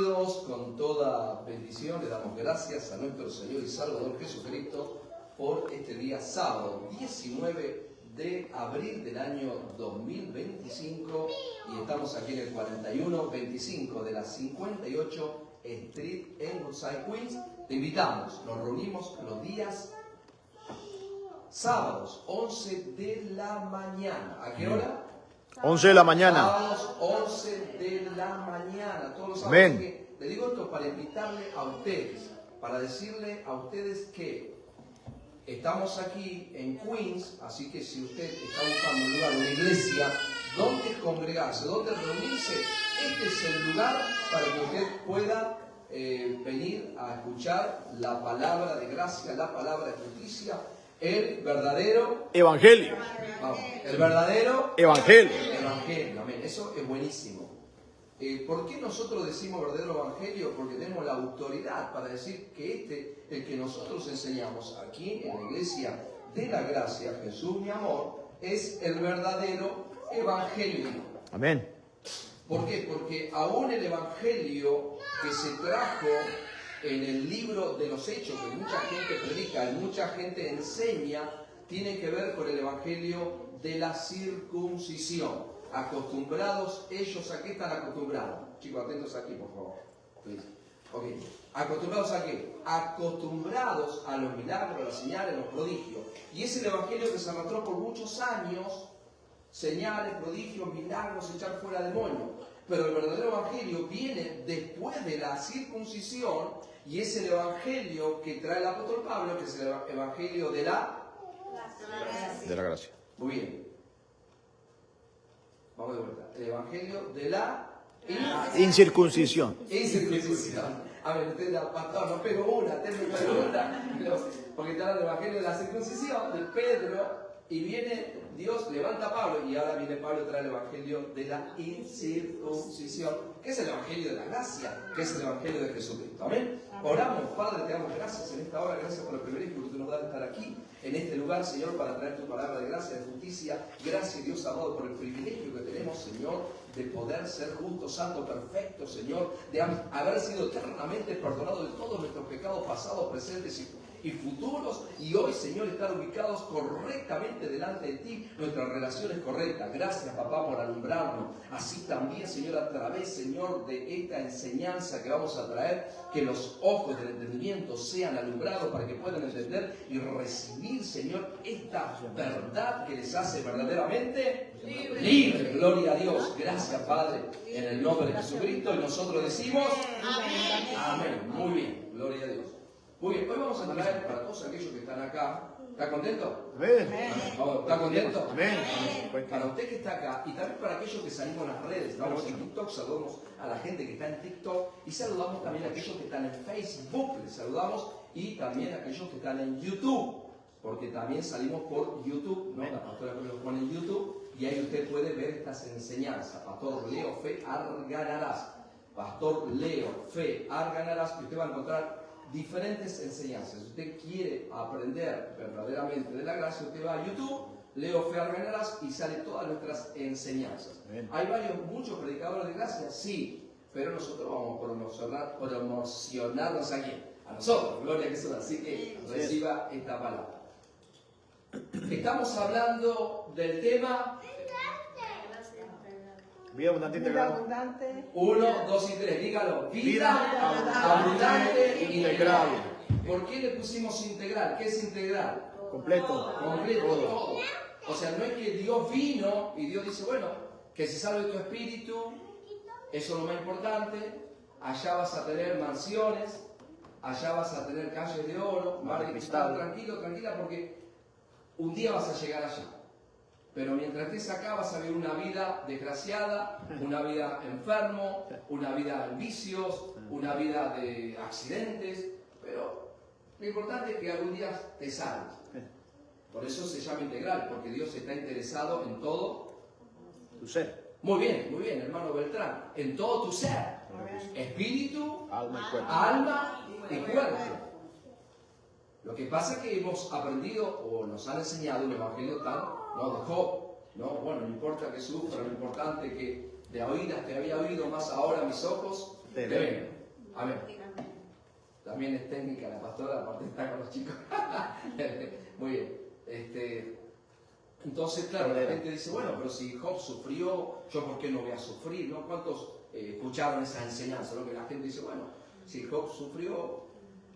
Bendecidos con toda bendición, le damos gracias a nuestro Señor y Salvador Jesucristo por este día sábado, 19 de abril del año 2025, y estamos aquí en el 4125 de la 58 Street en Woodside, Queens. Te invitamos, nos reunimos los días sábados, 11 de la mañana. ¿A qué hora? 11 de la mañana. Sábados, 11 de la mañana. Todos los sábados. Amén. Le digo esto para invitarle a ustedes, para decirle a ustedes que estamos aquí en Queens, así que si usted está buscando un lugar, una iglesia, donde congregarse, donde reunirse, este es el lugar para que usted pueda venir a escuchar la palabra de gracia, la palabra de justicia, el verdadero Evangelio. Vamos, el verdadero Evangelio. Evangelio. Amén. Eso es buenísimo. ¿Por qué nosotros decimos verdadero evangelio? Porque tenemos la autoridad para decir que el que nosotros enseñamos aquí en la iglesia de la gracia, Jesús mi amor, es el verdadero evangelio. Amén. ¿Por qué? Porque aún el evangelio que se trajo en el libro de los Hechos, que mucha gente predica y mucha gente enseña, tiene que ver con el evangelio de la circuncisión. Acostumbrados ellos, ¿a qué están acostumbrados? Chicos, atentos aquí, por favor. Okay. ¿Acostumbrados a qué? Acostumbrados a los milagros, a las señales, a los prodigios. Y es el evangelio que se arrastró por muchos años, señales, prodigios, milagros, echar fuera demonios. Pero el verdadero evangelio viene después de la circuncisión, y es el evangelio que trae el apóstol Pablo, que es el evangelio de la gracia. Muy bien. Vamos de vuelta. El evangelio de la Incircuncisión. incircuncisión. A ver, usted la pastor, no pego una, tengo que pegar una. Porque está el evangelio de la circuncisión, de Pedro, y viene Dios, levanta a Pablo, y ahora viene Pablo y trae el evangelio de la incircuncisión, que es el evangelio de la gracia, que es el evangelio de Jesucristo. Amén. Oramos, Padre, te damos gracias en esta hora, gracias por el privilegio que tú nos das de estar aquí, en este lugar, Señor, para traer tu palabra de gracia, de justicia. Gracias, Dios amado, por el privilegio que tenemos, Señor, de poder ser justos, santos, perfectos, Señor, de haber sido eternamente perdonados de todos nuestros pecados pasados, presentes y futuros, y hoy, Señor, estar ubicados correctamente delante de ti, nuestra relación es correcta. Gracias, papá, por alumbrarnos. Así también, Señor, a través, Señor, de esta enseñanza que vamos a traer, que los ojos del entendimiento sean alumbrados para que puedan entender y recibir, Señor, esta verdad que les hace verdaderamente libre. Gloria a Dios. Gracias, Padre, en el nombre de Jesucristo, y nosotros decimos amén. Amén. Muy bien. Gloria a Dios. Muy bien, hoy vamos a traer para todos aquellos que están acá. ¿Está contento? Amén. ¿Está contento? Amén. Para usted que está acá, y también para aquellos que salimos en las redes, estamos en TikTok, saludamos a la gente que está en TikTok, y saludamos también a aquellos que están en Facebook, les saludamos, y también a aquellos que están en YouTube, porque también salimos por YouTube, ¿no? La pastora nos pone en YouTube, y ahí usted puede ver estas enseñanzas. Pastor Leo Fe Arganarás. Pastor Leo Fe Arganarás, que usted va a encontrar diferentes enseñanzas. Si usted quiere aprender verdaderamente de la gracia, usted va a YouTube, Leo Fe Arganarás, y sale todas nuestras enseñanzas. Amén. ¿Hay muchos predicadores de gracia? Sí, pero nosotros vamos a promocionarnos aquí, a nosotros, gloria a Jesús. Así que reciba esta palabra. Estamos hablando del tema Vida abundante integral. 1, 2 y 3, dígalo. Vida abundante integral. ¿Por qué le pusimos integral? ¿Qué es integral? Completo. Completo, todo. O sea, no es que Dios vino y Dios dice, bueno, que se salve tu espíritu, eso es lo más importante, allá vas a tener mansiones, allá vas a tener calles de oro, mar de cristal, tranquilo, tranquila, porque un día vas a llegar allá. Pero mientras estés acá vas a vivir una vida desgraciada, una vida enfermo, una vida en vicios, una vida de accidentes, pero lo importante es que algún día te salves. Por eso se llama integral, porque Dios está interesado en todo tu ser. Muy bien, hermano Beltrán, en todo tu ser, espíritu, alma y cuerpo. Lo que pasa es que hemos aprendido o nos han enseñado un evangelio tan no dejó, no importa que sufra, lo importante que de oídas te había oído, más ahora mis ojos Te Te ven. ven. Amén. También es técnica la pastora, aparte está con los chicos. Muy bien. Entonces, claro, la gente dice, bueno, pero si Job sufrió, ¿yo por qué no voy a sufrir? ¿No? ¿Cuántos escucharon esa enseñanza? ¿No? Que la gente dice, bueno, si Job sufrió,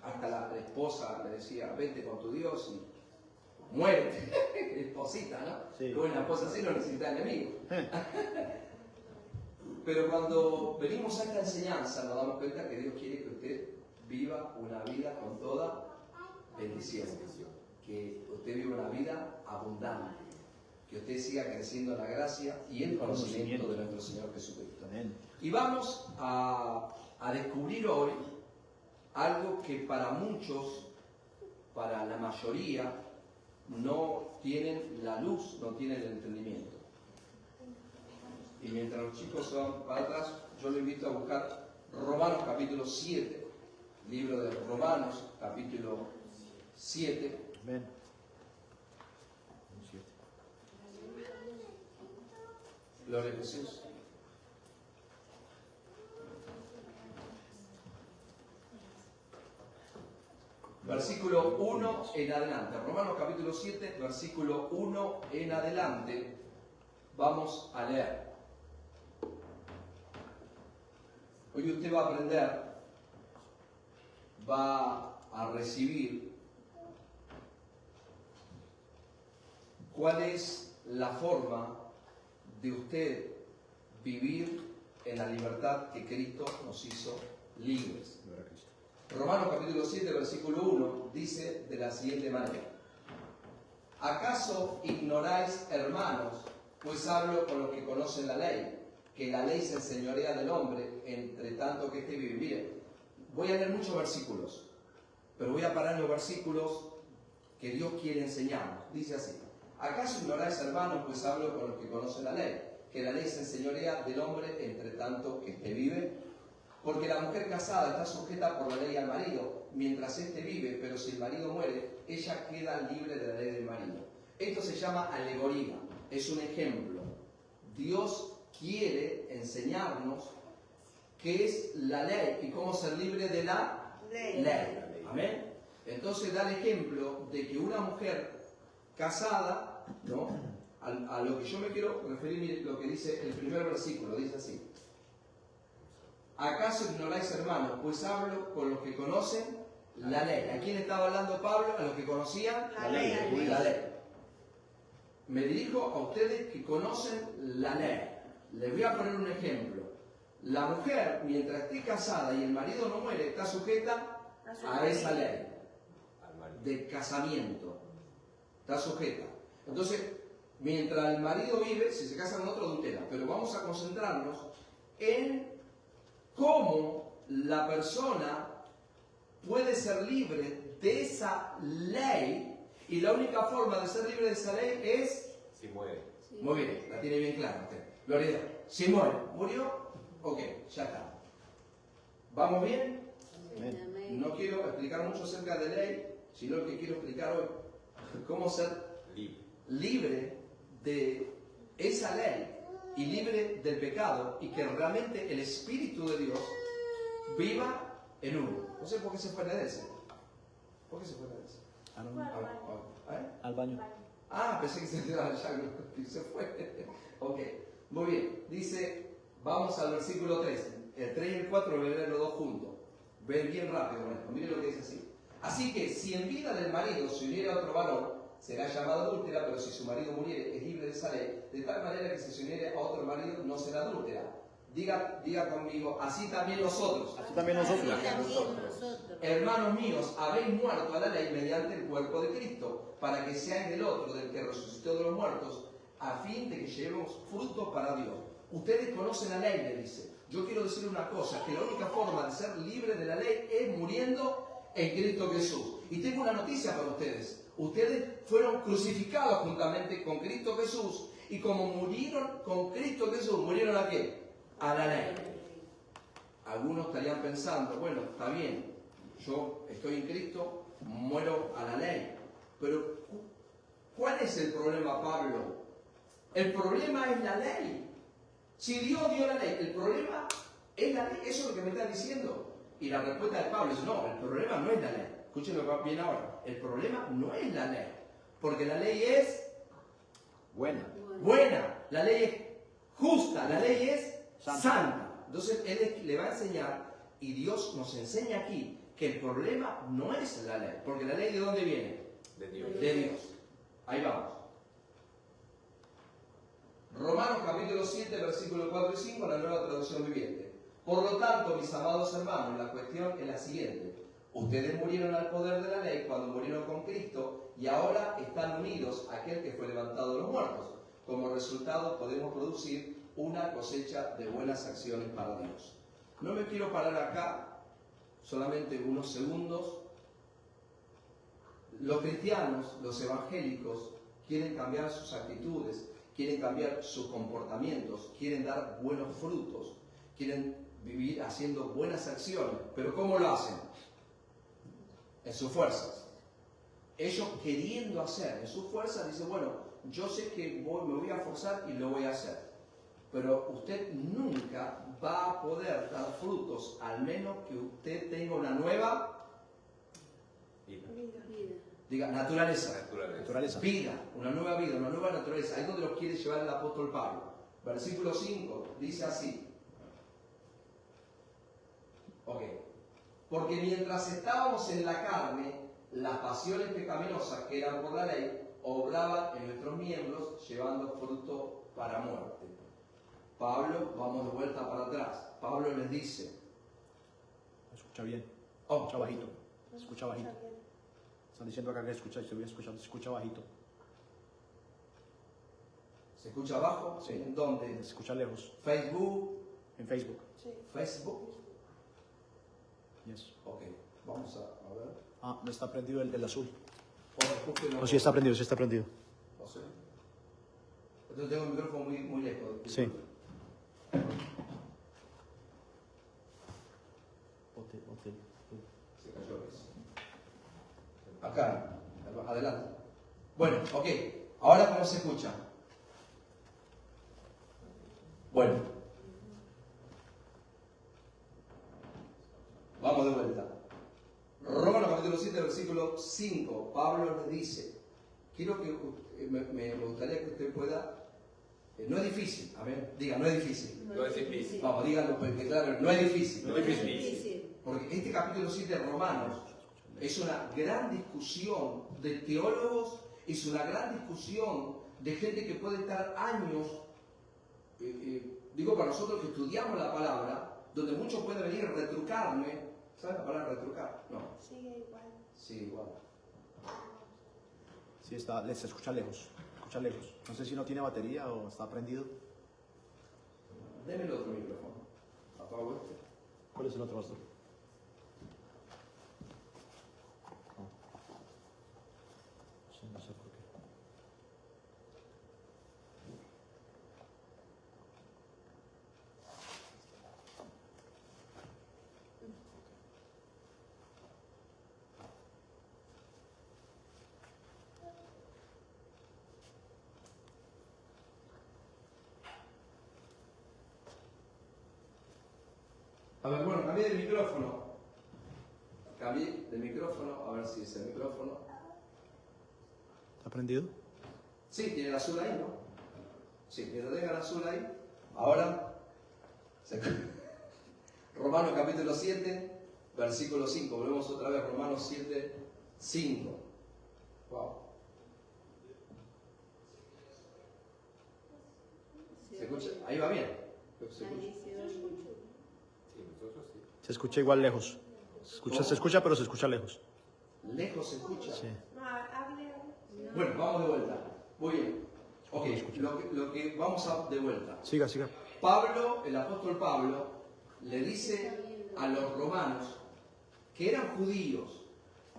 hasta la esposa le decía, vete con tu Dios y muérete. Esposita, ¿no? Sí. Bueno, la esposa así no necesita enemigos. Pero cuando venimos a esta enseñanza nos damos cuenta que Dios quiere que usted viva una vida con toda bendición. Que usted viva una vida abundante. Que usted siga creciendo en la gracia y el conocimiento de nuestro Señor Jesucristo. Amén. Y vamos a descubrir hoy algo que para muchos, para la mayoría, no tienen la luz, no tienen el entendimiento. Y mientras los chicos se van para atrás, yo les invito a buscar Romanos capítulo 7, libro de Romanos capítulo 7. Amén. Gloria a Jesús. Versículo 1 en adelante. Romanos capítulo 7, versículo 1 en adelante. Vamos a leer. Hoy usted va a aprender, va a recibir cuál es la forma de usted vivir en la libertad que Cristo nos hizo libres. Romanos capítulo 7, versículo 1 dice de la siguiente manera: ¿acaso ignoráis, hermanos, pues hablo con los que conocen la ley, que la ley se enseñorea del hombre, entre tanto que éste vive? Miren, voy a leer muchos versículos, pero voy a parar en los versículos que Dios quiere enseñarnos. Dice así: ¿acaso ignoráis, hermanos, pues hablo con los que conocen la ley, que la ley se enseñorea del hombre, entre tanto que éste vive? Porque la mujer casada está sujeta por la ley al marido, mientras éste vive, pero si el marido muere, ella queda libre de la ley del marido. Esto se llama alegoría, es un ejemplo. Dios quiere enseñarnos qué es la ley y cómo ser libre de la ley. Amén. Entonces da el ejemplo de que una mujer casada, ¿no? A lo que yo me quiero referir, mire lo que dice el primer versículo, dice así: ¿acaso ignoráis, hermanos? Pues hablo con los que conocen la ley. ¿A quién estaba hablando Pablo? A los que conocían la ley. La ley. Me dirijo a ustedes que conocen la ley. Les voy a poner un ejemplo. La mujer, mientras esté casada y el marido no muere, está sujeta a esa ley de casamiento. Está sujeta. Entonces, mientras el marido vive, si se casa con otro, adultera. Pero vamos a concentrarnos en cómo la persona puede ser libre de esa ley, y la única forma de ser libre de esa ley es si muere. Muy bien, la tiene bien clara usted. Gloria a Dios. Si muere, ¿murió? Ok, ya está. ¿Vamos bien? Amén. No quiero explicar mucho acerca de ley, sino que quiero explicar hoy cómo ser libre de esa ley y libre del pecado, y que realmente el Espíritu de Dios viva en uno. No sé por qué se fue de ese. ¿Por qué se fue de ese? Al baño. Ah, pensé que se fue. Ok, muy bien. Dice, vamos al versículo 3. El 3 y el 4 voy a leer los dos juntos. Ven bien rápido con esto. Miren lo que dice así. Así que si en vida del marido se uniera otro varón, será llamada adúltera, pero si su marido muriere, es libre de esa ley, de tal manera que si se uniere a otro marido, no será adúltera. Diga conmigo, así también nosotros. Así también nosotros. Hermanos míos, habéis muerto a la ley mediante el cuerpo de Cristo, para que seáis del otro, del que resucitó de los muertos, a fin de que llevemos fruto para Dios. Ustedes conocen la ley, le dice. Yo quiero decir una cosa, que la única forma de ser libre de la ley es muriendo en Cristo Jesús. Y tengo una noticia para ustedes. Ustedes fueron crucificados juntamente con Cristo Jesús, y como murieron con Cristo Jesús, ¿murieron a qué? A la ley. Algunos estarían pensando, bueno, está bien, yo estoy en Cristo, muero a la ley. Pero, ¿cuál es el problema, Pablo? El problema es la ley. Si Dios dio la ley, el problema ¿Es la ley? ¿Eso es lo que me está diciendo? Y la respuesta de Pablo es no, el problema no es la ley. Escuchen lo que va bien ahora. El problema no es la ley. Porque la ley es buena. La ley es justa. La ley es santa. Entonces él le va a enseñar, y Dios nos enseña aquí, que el problema no es la ley. Porque la ley ¿de dónde viene? De Dios. De Dios. Ahí vamos. Romanos capítulo 7, versículos 4 y 5, la nueva traducción viviente. Por lo tanto, mis amados hermanos, la cuestión es la siguiente. Ustedes murieron al poder de la ley cuando murieron con Cristo y ahora están unidos a aquel que fue levantado de los muertos. Como resultado podemos producir una cosecha de buenas acciones para Dios. No me quiero parar acá, solamente unos segundos. Los cristianos, los evangélicos, quieren cambiar sus actitudes, quieren cambiar sus comportamientos, quieren dar buenos frutos, quieren vivir haciendo buenas acciones. ¿Pero cómo lo hacen? En sus fuerzas. Ellos queriendo hacer, en sus fuerzas, dicen, bueno, yo sé que me voy a forzar y lo voy a hacer. Pero usted nunca va a poder dar frutos, al menos que usted tenga una nueva Vida. diga, naturaleza. Naturaleza. Vida, una nueva vida, una nueva naturaleza. Ahí es donde los quiere llevar el apóstol Pablo. Versículo 5 dice así. Ok. Porque mientras estábamos en la carne, las pasiones pecaminosas que eran por la ley obraban en nuestros miembros, llevando fruto para muerte. Pablo, vamos de vuelta para atrás. Pablo les dice. Escucha bien. Oh, Escucha bajito. Escucha bajito. Están diciendo acá que escucha y se voy a escuchar. Escucha bajito. ¿Se escucha abajo? Sí. ¿En dónde? Escucha lejos. Facebook. En Facebook. Facebook. Yes. Ok. Vamos a ver. Ah, no está prendido el azul. No, No, sí está prendido, sí está prendido. No sé. Entonces tengo el micrófono muy lejos. Sí. Se cayó eso. Acá, adelante. Bueno, ok. Ahora, ¿cómo se escucha? Bueno. Vamos de vuelta. Romanos capítulo 7, versículo 5. Pablo le dice, quiero que me gustaría que usted pueda. No es difícil, a ver, diga, no es difícil. No es difícil. Vamos, díganlo, porque claro, no es difícil. No es difícil. Porque este capítulo 7 de Romanos es una gran discusión de teólogos, es una gran discusión de gente que puede estar años, digo para nosotros que estudiamos la palabra, donde muchos pueden venir a retrucarme. ¿Sabes la palabra retrucar? No. Sigue igual. Sí, igual. Sí, se escucha lejos. Escucha lejos. No sé si no tiene batería o está prendido. Deme el otro micrófono. Apago este. ¿Cuál es el otro vaso? Sí, no sé por qué. A ver, bueno, cambié de micrófono. Cambié de micrófono, a ver si es el micrófono. ¿Está prendido? Sí, tiene el azul ahí, ¿no? Sí, que lo tenga el azul ahí. Ahora, Romanos capítulo 7, versículo 5. Volvemos otra vez, Romanos 7, 5. Wow. ¿Se escucha? Ahí va bien. ¿Se escucha? Sí, nosotros sí. Se escucha igual lejos. ¿Cómo? Se escucha, pero se escucha lejos. ¿Lejos se escucha? Sí. No, hable. Bueno, vamos de vuelta. Muy bien. Ok, lo que vamos a de vuelta. Siga, siga. Pablo, el apóstol Pablo, le dice a los romanos que eran judíos,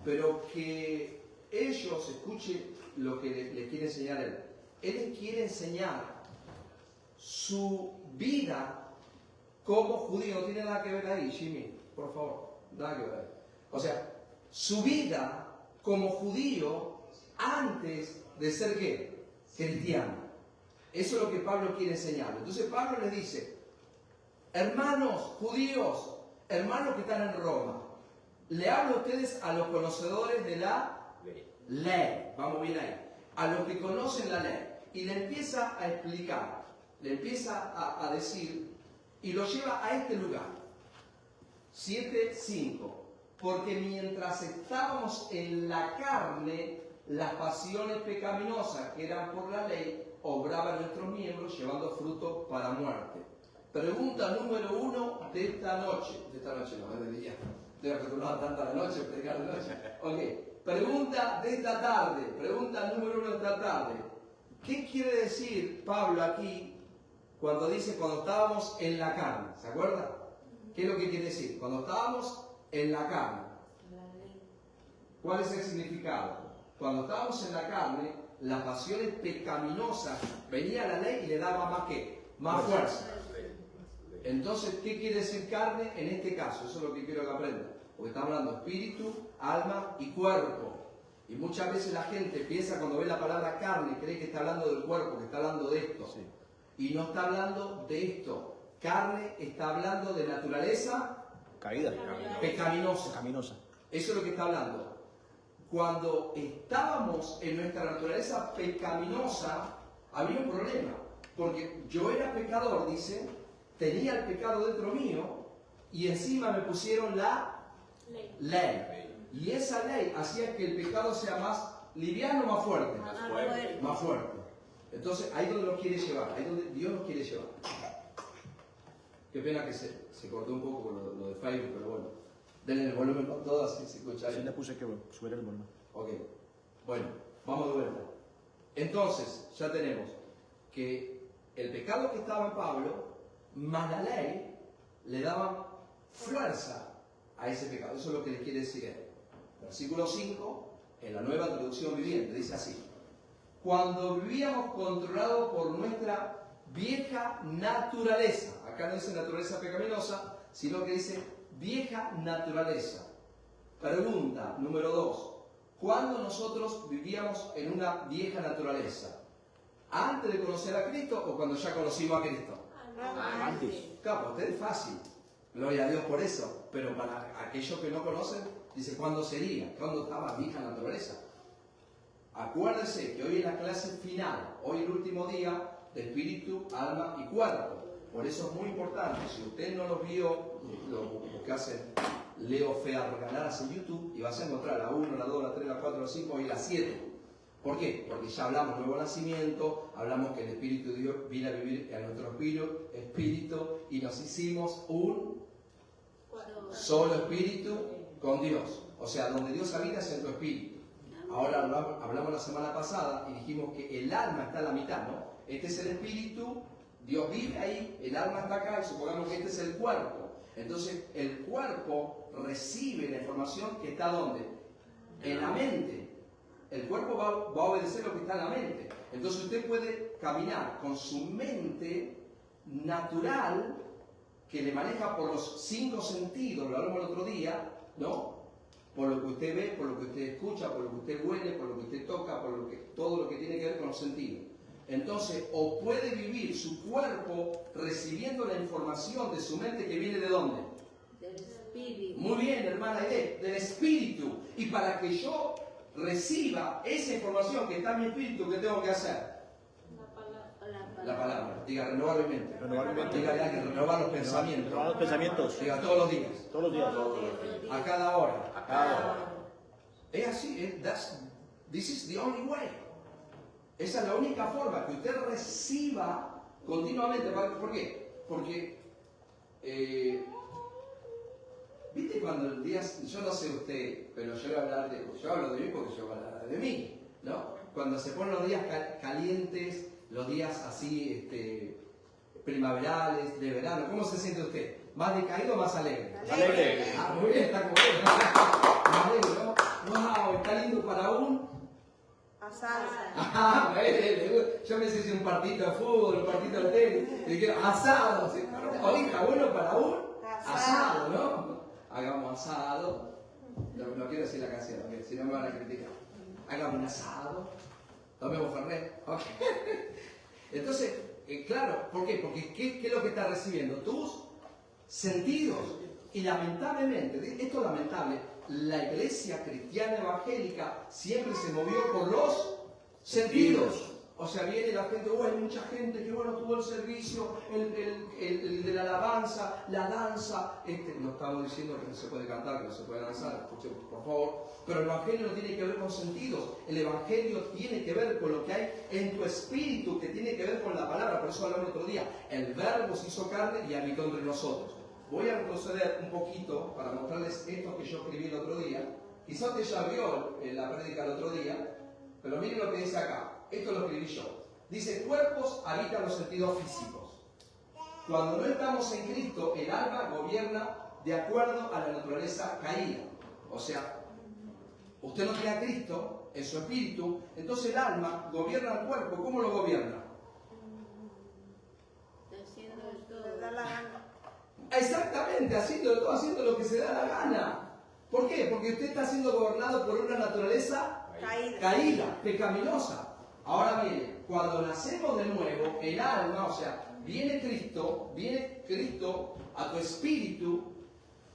pero que ellos, escuchen lo que le quiere enseñar él. Él les quiere enseñar su vida como judío. No tiene nada que ver ahí, Jimmy, por favor, nada que ver. O sea, su vida como judío antes de ser ¿qué? Cristiano. Eso es lo que Pablo quiere enseñar. Entonces Pablo les dice, hermanos judíos, hermanos que están en Roma, le hablo a ustedes, a los conocedores de la ley. Vamos bien ahí. A los que conocen la ley. Y le empieza a explicar, le empieza a decir, y lo lleva a este lugar. 7:5. Porque mientras estábamos en la carne, las pasiones pecaminosas que eran por la ley, obraban en nuestros miembros, llevando fruto para muerte. Pregunta número 1 de esta noche. De esta noche no, es de día. Estoy acostumbrado tanto a la noche, predicar de noche. Ok. Pregunta de esta tarde. Pregunta número 1 de esta tarde. ¿Qué quiere decir Pablo aquí cuando dice cuando estábamos en la carne? ¿Se acuerda? ¿Qué es lo que quiere decir? Cuando estábamos en la carne. ¿Cuál es el significado? Cuando estábamos en la carne, las pasiones pecaminosas, venía la ley y le daba más ¿qué? Más fuerza. Entonces, ¿qué quiere decir carne en este caso? Eso es lo que quiero que aprendan. Porque estamos hablando de espíritu, alma y cuerpo. Y muchas veces la gente piensa cuando ve la palabra carne, cree que está hablando del cuerpo, que está hablando de esto. Sí. Y no está hablando de esto. Carne está hablando de naturaleza Caída. pecaminosa. Pecaminosa. Eso es lo que está hablando. Cuando estábamos en nuestra naturaleza pecaminosa, había un problema. Porque yo era pecador, dice, tenía el pecado dentro mío, y encima me pusieron la ley. Y esa ley hacía que el pecado sea más liviano o más fuerte. Más fuerte. Entonces, ahí es donde nos quiere llevar, ahí es donde Dios nos quiere llevar. Qué pena que se cortó un poco con lo de Facebook, pero bueno. Denle el volumen con todo, así se escucha Sí, bien. le puse que subiera el volumen. Ok. Bueno, vamos de vuelta. Entonces, ya tenemos que el pecado que estaba en Pablo, más la ley, le daban fuerza a ese pecado. Eso es lo que les quiere decir él. Versículo 5, en la nueva traducción viviente, dice así. Cuando vivíamos controlados por nuestra vieja naturaleza, acá no dice naturaleza pecaminosa, sino que dice vieja naturaleza. Pregunta número 2. ¿Cuándo nosotros vivíamos en una vieja naturaleza? ¿Antes de conocer a Cristo o cuando ya conocimos a Cristo? Antes. Claro, usted es fácil. Gloria a Dios por eso. Pero para aquellos que no conocen, dice, ¿cuándo sería? ¿Cuándo estaba vieja naturaleza? Acuérdese que hoy es la clase final, hoy el último día de espíritu, alma y cuerpo. Por eso es muy importante. Si usted no lo vio, lo que hace Leo Fearganaras en YouTube, y vas a encontrar la 1, la 2, la 3, la 4, la 5 y la 7. ¿Por qué? Porque ya hablamos nuevo nacimiento, hablamos que el Espíritu de Dios viene a vivir en nuestro espíritu y nos hicimos un solo espíritu con Dios. O sea, donde Dios habita es en tu espíritu. Ahora hablamos la semana pasada y dijimos que el alma está en la mitad, ¿no? Este es el espíritu, Dios vive ahí, el alma está acá y supongamos que este es el cuerpo. Entonces, el cuerpo recibe la información que está ¿dónde? En la mente. El cuerpo va a obedecer lo que está en la mente. Entonces, usted puede caminar con su mente natural, que le maneja por los 5 sentidos, lo hablamos el otro día, ¿no? Por lo que usted ve, por lo que usted escucha, por lo que usted huele, por lo que usted toca, por lo que, todo lo que tiene que ver con los sentidos. Entonces, o puede vivir su cuerpo recibiendo la información de su mente que viene ¿de dónde? Del espíritu. Muy bien, hermana Aide, del espíritu. Y para que yo reciba esa información que está en mi espíritu, ¿qué tengo que hacer? La palabra. Diga, renovar mi mente. Renovar mi mente. Diga, que renovar los pensamientos. Renovar los pensamientos. Diga, todos los días. Todos los días. A cada hora. A cada hora. Es así. This is the only way. Esa es la única forma que usted reciba continuamente. ¿Por qué? Porque, ¿viste cuando el día, yo no sé usted, pero yo hablo de mí porque yo voy a hablar de mí, ¿no? Cuando se ponen los días calientes, los días así, primaverales, de verano, ¿cómo se siente usted? ¿Más decaído o más alegre? Alegre. Ah, muy bien, está como bien. Más alegre, ¿no? ¡Wow! Está lindo para un Asado. Ah, yo me hice un partido de fútbol, un partido de tenis, y dije, asado, ¿sí? Hoy está bueno para un asado, ¿no? Hagamos asado, no quiero decir la canción, porque si no me van a criticar. Hagamos un asado, tomemos Fernet, ok. Entonces, claro, ¿por qué? Porque ¿qué es lo que estás recibiendo? Tus sentidos. Y lamentablemente, esto es lamentable, la iglesia cristiana evangélica siempre se movió por los sentidos. O sea, viene la gente, hay mucha gente, que bueno, tuvo el servicio, el de la alabanza, la danza. No estamos diciendo que no se puede cantar, que no se puede danzar, escuchen por favor. Pero el evangelio no tiene que ver con sentidos. El evangelio tiene que ver con lo que hay en tu espíritu, que tiene que ver con la palabra. Por eso hablamos otro día. El verbo se hizo carne y habitó entre nosotros. Voy a retroceder un poquito para mostrarles esto que yo escribí el otro día. Quizás usted ya vio la prédica el otro día, pero miren lo que dice acá. Esto lo escribí yo. Dice, cuerpos habitan los sentidos físicos. Cuando no estamos en Cristo, el alma gobierna de acuerdo a la naturaleza caída. O sea, usted no tiene a Cristo en su espíritu, entonces el alma gobierna al cuerpo. ¿Cómo lo gobierna? Haciendo Le da la gana. Exactamente, haciendo todo, haciendo lo que se da la gana. ¿Por qué? Porque usted está siendo gobernado por una naturaleza caída, pecaminosa. Ahora bien, cuando nacemos de nuevo, el alma, o sea, viene Cristo a tu espíritu,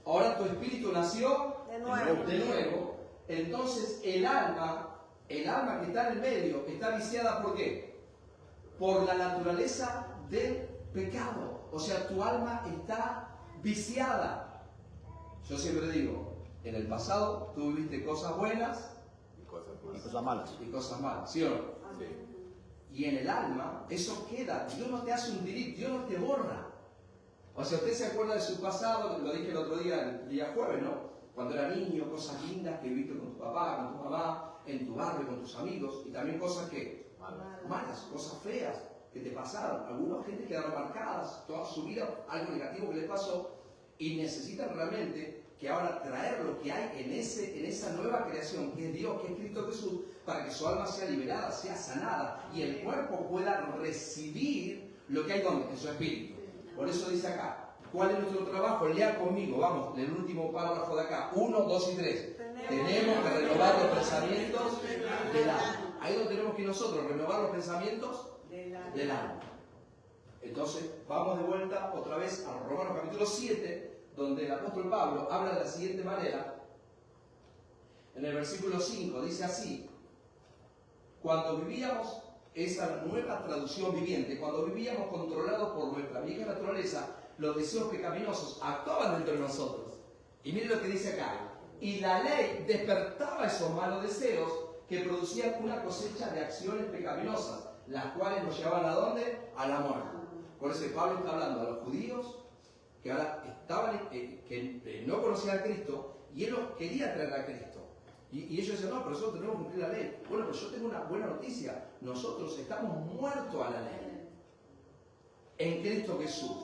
ahora tu espíritu nació De nuevo. Entonces el alma que está en el medio, está viciada ¿por qué? Por la naturaleza del pecado. O sea, tu alma está viciada. Yo siempre digo, en el pasado tú viviste cosas buenas Y cosas Y más. cosas malas. y cosas malas, ¿sí o no? Sí. Y en el alma eso queda. Dios no te hace un delete, Dios no te borra. O sea, usted se acuerda de su pasado, lo dije el otro día, el día jueves, ¿no? Cuando era niño, cosas lindas que viviste con tu papá, con tu mamá, en tu barrio, con tus amigos, y también cosas que malas, cosas feas que te pasaron. Algunas gente quedaron marcadas toda su vida, algo negativo que les pasó, y necesitan realmente que ahora traer lo que hay en esa nueva creación, que es Dios, que es Cristo Jesús, para que su alma sea liberada, sea sanada, y el cuerpo pueda recibir lo que hay en su espíritu. Por eso dice acá, ¿cuál es nuestro trabajo? Lea conmigo, vamos, el último párrafo de acá, 1, 2 y 3. Tenemos que renovar los pensamientos del alma. Ahí donde tenemos que ir nosotros, renovar los pensamientos del alma. Entonces, vamos de vuelta otra vez a Romanos capítulo 7, donde el apóstol Pablo habla de la siguiente manera. En el versículo 5 dice así: cuando vivíamos, esa nueva traducción viviente, cuando vivíamos controlados por nuestra vieja naturaleza, los deseos pecaminosos actuaban dentro de nosotros. Y miren lo que dice acá: y la ley despertaba esos malos deseos que producían una cosecha de acciones pecaminosas, las cuales nos llevaban ¿a dónde? A la muerte. Por eso Pablo está hablando a los judíos que ahora estaban, que no conocían a Cristo, y él los quería traer a Cristo. Y ellos decían, no, pero nosotros tenemos que cumplir la ley. Bueno, pero yo tengo una buena noticia. Nosotros estamos muertos a la ley en Cristo Jesús.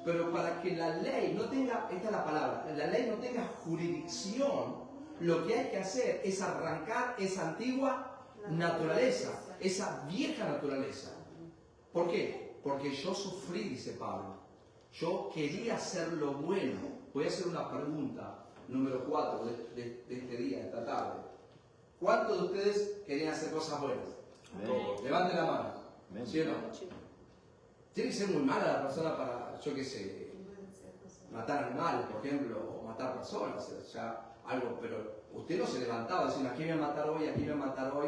Pero para que la ley no tenga, esta es la palabra, la ley no tenga jurisdicción, lo que hay que hacer es arrancar esa antigua naturaleza, esa vieja naturaleza. ¿Por qué? Porque yo sufrí, dice Pablo. Yo quería hacer lo bueno. Voy a hacer una pregunta, número 4 de este día, de esta tarde. ¿Cuántos de ustedes querían hacer cosas buenas? Todos. Levanten la mano. Amén. ¿Sí o no? Tiene que ser muy mala la persona para, yo qué sé, matar animales, por ejemplo, o matar personas, o sea, algo, pero usted no se levantaba diciendo, ¿a quién voy a matar hoy? ¿A quién voy a matar hoy?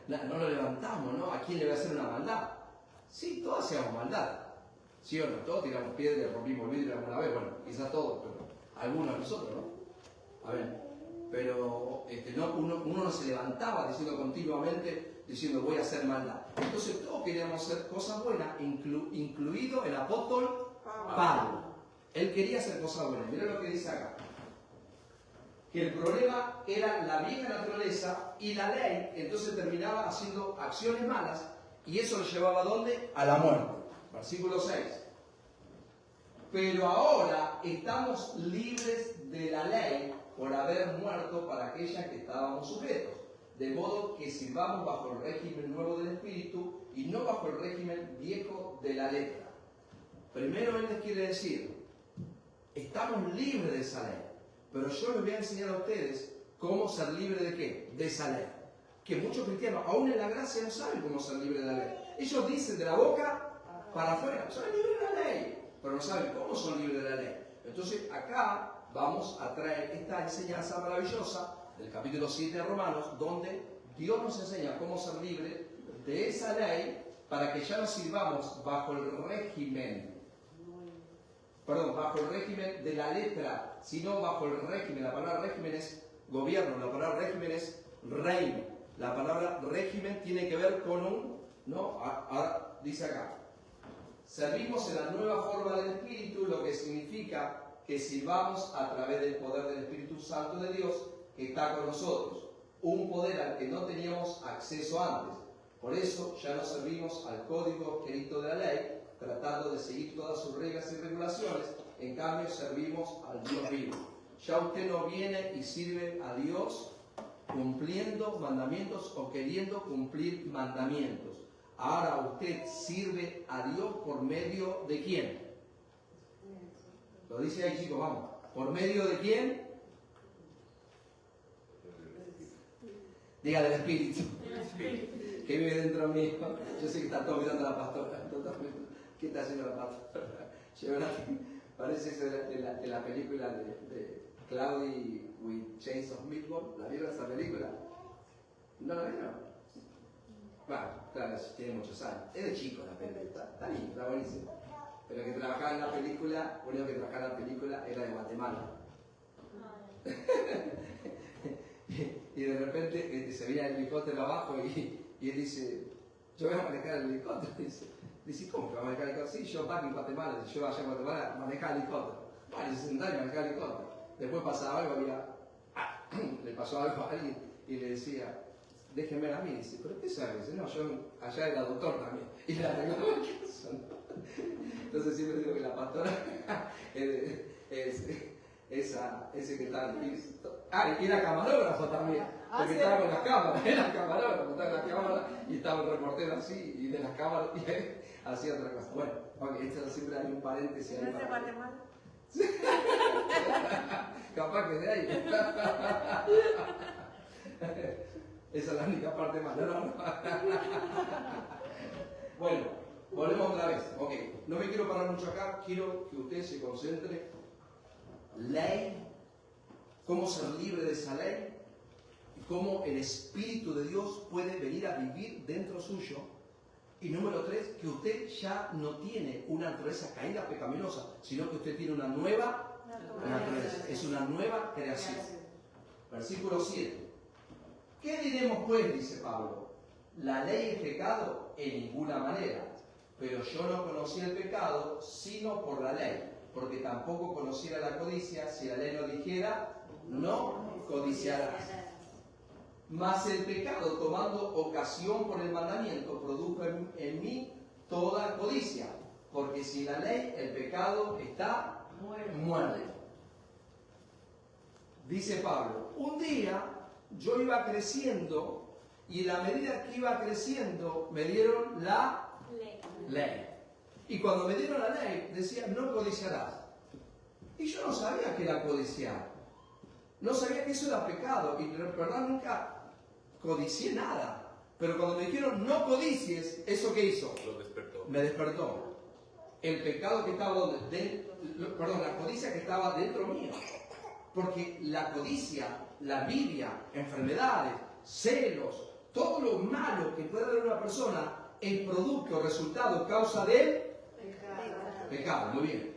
No, no lo levantamos, ¿no? ¿A quién le voy a hacer una maldad? Sí, todos hacíamos maldad, ¿sí o no? Todos tiramos piedras, rompimos vidrio alguna vez, bueno, quizás todos, pero algunos de nosotros, ¿no? A ver, pero no, uno no se levantaba diciendo continuamente, diciendo voy a hacer maldad. Entonces todos queríamos hacer cosas buenas, incluido el apóstol Pablo. Él quería hacer cosas buenas. Mira lo que dice acá. Que el problema era la vieja naturaleza y la ley, entonces terminaba haciendo acciones malas y eso lo llevaba ¿a dónde? A la muerte. Versículo 6. Pero ahora estamos libres de la ley por haber muerto para aquellas que estábamos sujetos. De modo que sirvamos bajo el régimen nuevo del Espíritu y no bajo el régimen viejo de la letra. Primero él les quiere decir, estamos libres de esa ley, pero yo les voy a enseñar a ustedes cómo ser libres de qué, de esa ley. Que muchos cristianos, aún en la gracia, no saben cómo ser libres de la ley. Ellos dicen de la boca para afuera, soy libre de la ley. pero no saben cómo son libres de la ley. Entonces acá vamos a traer esta enseñanza maravillosa del capítulo 7 de Romanos, donde Dios nos enseña cómo ser libres de esa ley para que ya no sirvamos bajo el régimen de la letra, sino bajo el régimen. La palabra régimen es gobierno, la palabra régimen es reino. La palabra régimen tiene que ver con un, ¿no? Ahora dice acá, servimos en la nueva forma del Espíritu, lo que significa que sirvamos a través del poder del Espíritu Santo de Dios que está con nosotros. Un poder al que no teníamos acceso antes. Por eso ya no servimos al código escrito de la ley, tratando de seguir todas sus reglas y regulaciones. En cambio, servimos al Dios vivo. Ya usted no viene y sirve a Dios cumpliendo mandamientos o queriendo cumplir mandamientos. Ahora usted sirve a Dios por medio de ¿quién? Lo dice ahí, chicos, vamos. ¿Por medio de quién? Diga del Espíritu. Que vive dentro de mí. Yo sé que está todo mirando a la pastora. ¿Qué está haciendo la pastora? Parece eso de la película de Cloudy with Chains of Meatball. ¿La vieron esa película? ¿No la vieron? Bueno, claro, tiene muchos años. Es de chico la película. Está bien, está buenísima. Pero el que trabajaba en la película, el único que trabajaba en la película era de Guatemala. Y de repente se veía el helicóptero abajo y él dice, yo voy a manejar el helicóptero. Dice, ¿cómo que va a manejar el helicóptero? Sí, yo pago en Guatemala, yo allá en Guatemala manejaba el helicóptero. Vale, 60 años manejaba el helicóptero. Después pasaba algo, le pasó algo a alguien y le decía, déjenme a mí. Dice, ¿pero qué sabes? Dice, no, yo allá era doctor también. Y le arreglaba el caso. Entonces siempre digo que la pastora es ese que está... y era camarógrafo también, porque estaba con las cámaras, era camarógrafo, estaba con las cámaras y estaba un reportero así, y de las cámaras y hacía otra cosa. Bueno, okay, esto siempre hay un paréntesis ahí. ¿No es de Guatemala? Capaz que de ahí. Esa es la única parte mala, no. Bueno, volvemos otra vez. Ok, no me quiero parar mucho acá, quiero que usted se concentre. Ley, cómo ser libre de esa ley y cómo el Espíritu de Dios puede venir a vivir dentro suyo. Y número 3, que usted ya no tiene una naturaleza caída pecaminosa, sino que usted tiene una nueva naturaleza. Es una nueva creación. Versículo 7. ¿Qué diremos pues? Dice Pablo. ¿La ley es pecado? En ninguna manera. Pero yo no conocí el pecado sino por la ley, porque tampoco conociera la codicia si la ley no dijera, no codiciarás. Mas el pecado, tomando ocasión por el mandamiento, produjo en mí toda codicia, porque sin la ley el pecado está muerto. Dice Pablo, un día yo iba creciendo y en la medida que iba creciendo me dieron la ley. Y cuando me dieron la ley decía, no codiciarás. Y yo no sabía que era codiciar. No sabía que eso era pecado. Y verdad nunca codicié nada. Pero cuando me dijeron no codicies, ¿eso qué hizo? Lo despertó. Me despertó. El pecado que estaba la codicia que estaba dentro mío. Porque la codicia, la envidia, enfermedades, celos, todo lo malo que puede haber una persona es producto, resultado, causa del pecado. Muy bien.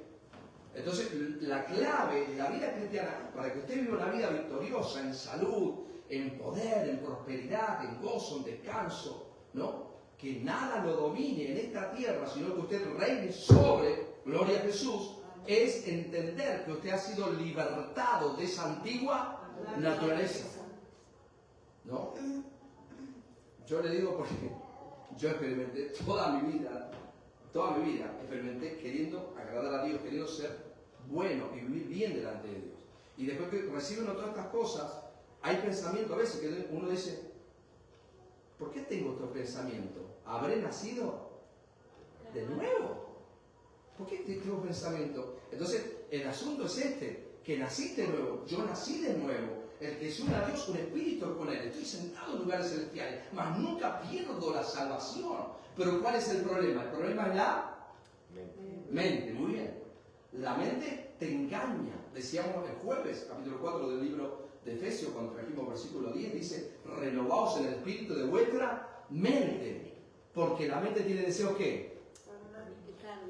Entonces, la clave de la vida cristiana, para que usted viva una vida victoriosa en salud, en poder, en prosperidad, en gozo, en descanso, ¿no? Que nada lo domine en esta tierra, sino que usted reine sobre, gloria a Jesús, es entender que usted ha sido libertado de esa antigua naturaleza. ¿No? Yo le digo porque yo experimenté toda mi vida, experimenté queriendo agradar a Dios, queriendo ser bueno y vivir bien delante de Dios. Y después que recibe uno todas estas cosas, hay pensamientos a veces que uno dice, ¿por qué tengo estos pensamientos? ¿Habré nacido de nuevo? ¿Por qué tengo pensamientos? Entonces, el asunto es este, que naciste de nuevo, yo nací de nuevo. El que se une a Dios, un espíritu con Él. Estoy sentado en lugares celestiales, mas nunca pierdo la salvación. Pero ¿cuál es el problema? El problema es la Mente, muy bien. La mente te engaña. Decíamos el jueves, capítulo 4 del libro de Efesios, cuando trajimos versículo 10, dice, renovaos en el espíritu de vuestra mente. Porque la mente tiene deseos, ¿qué?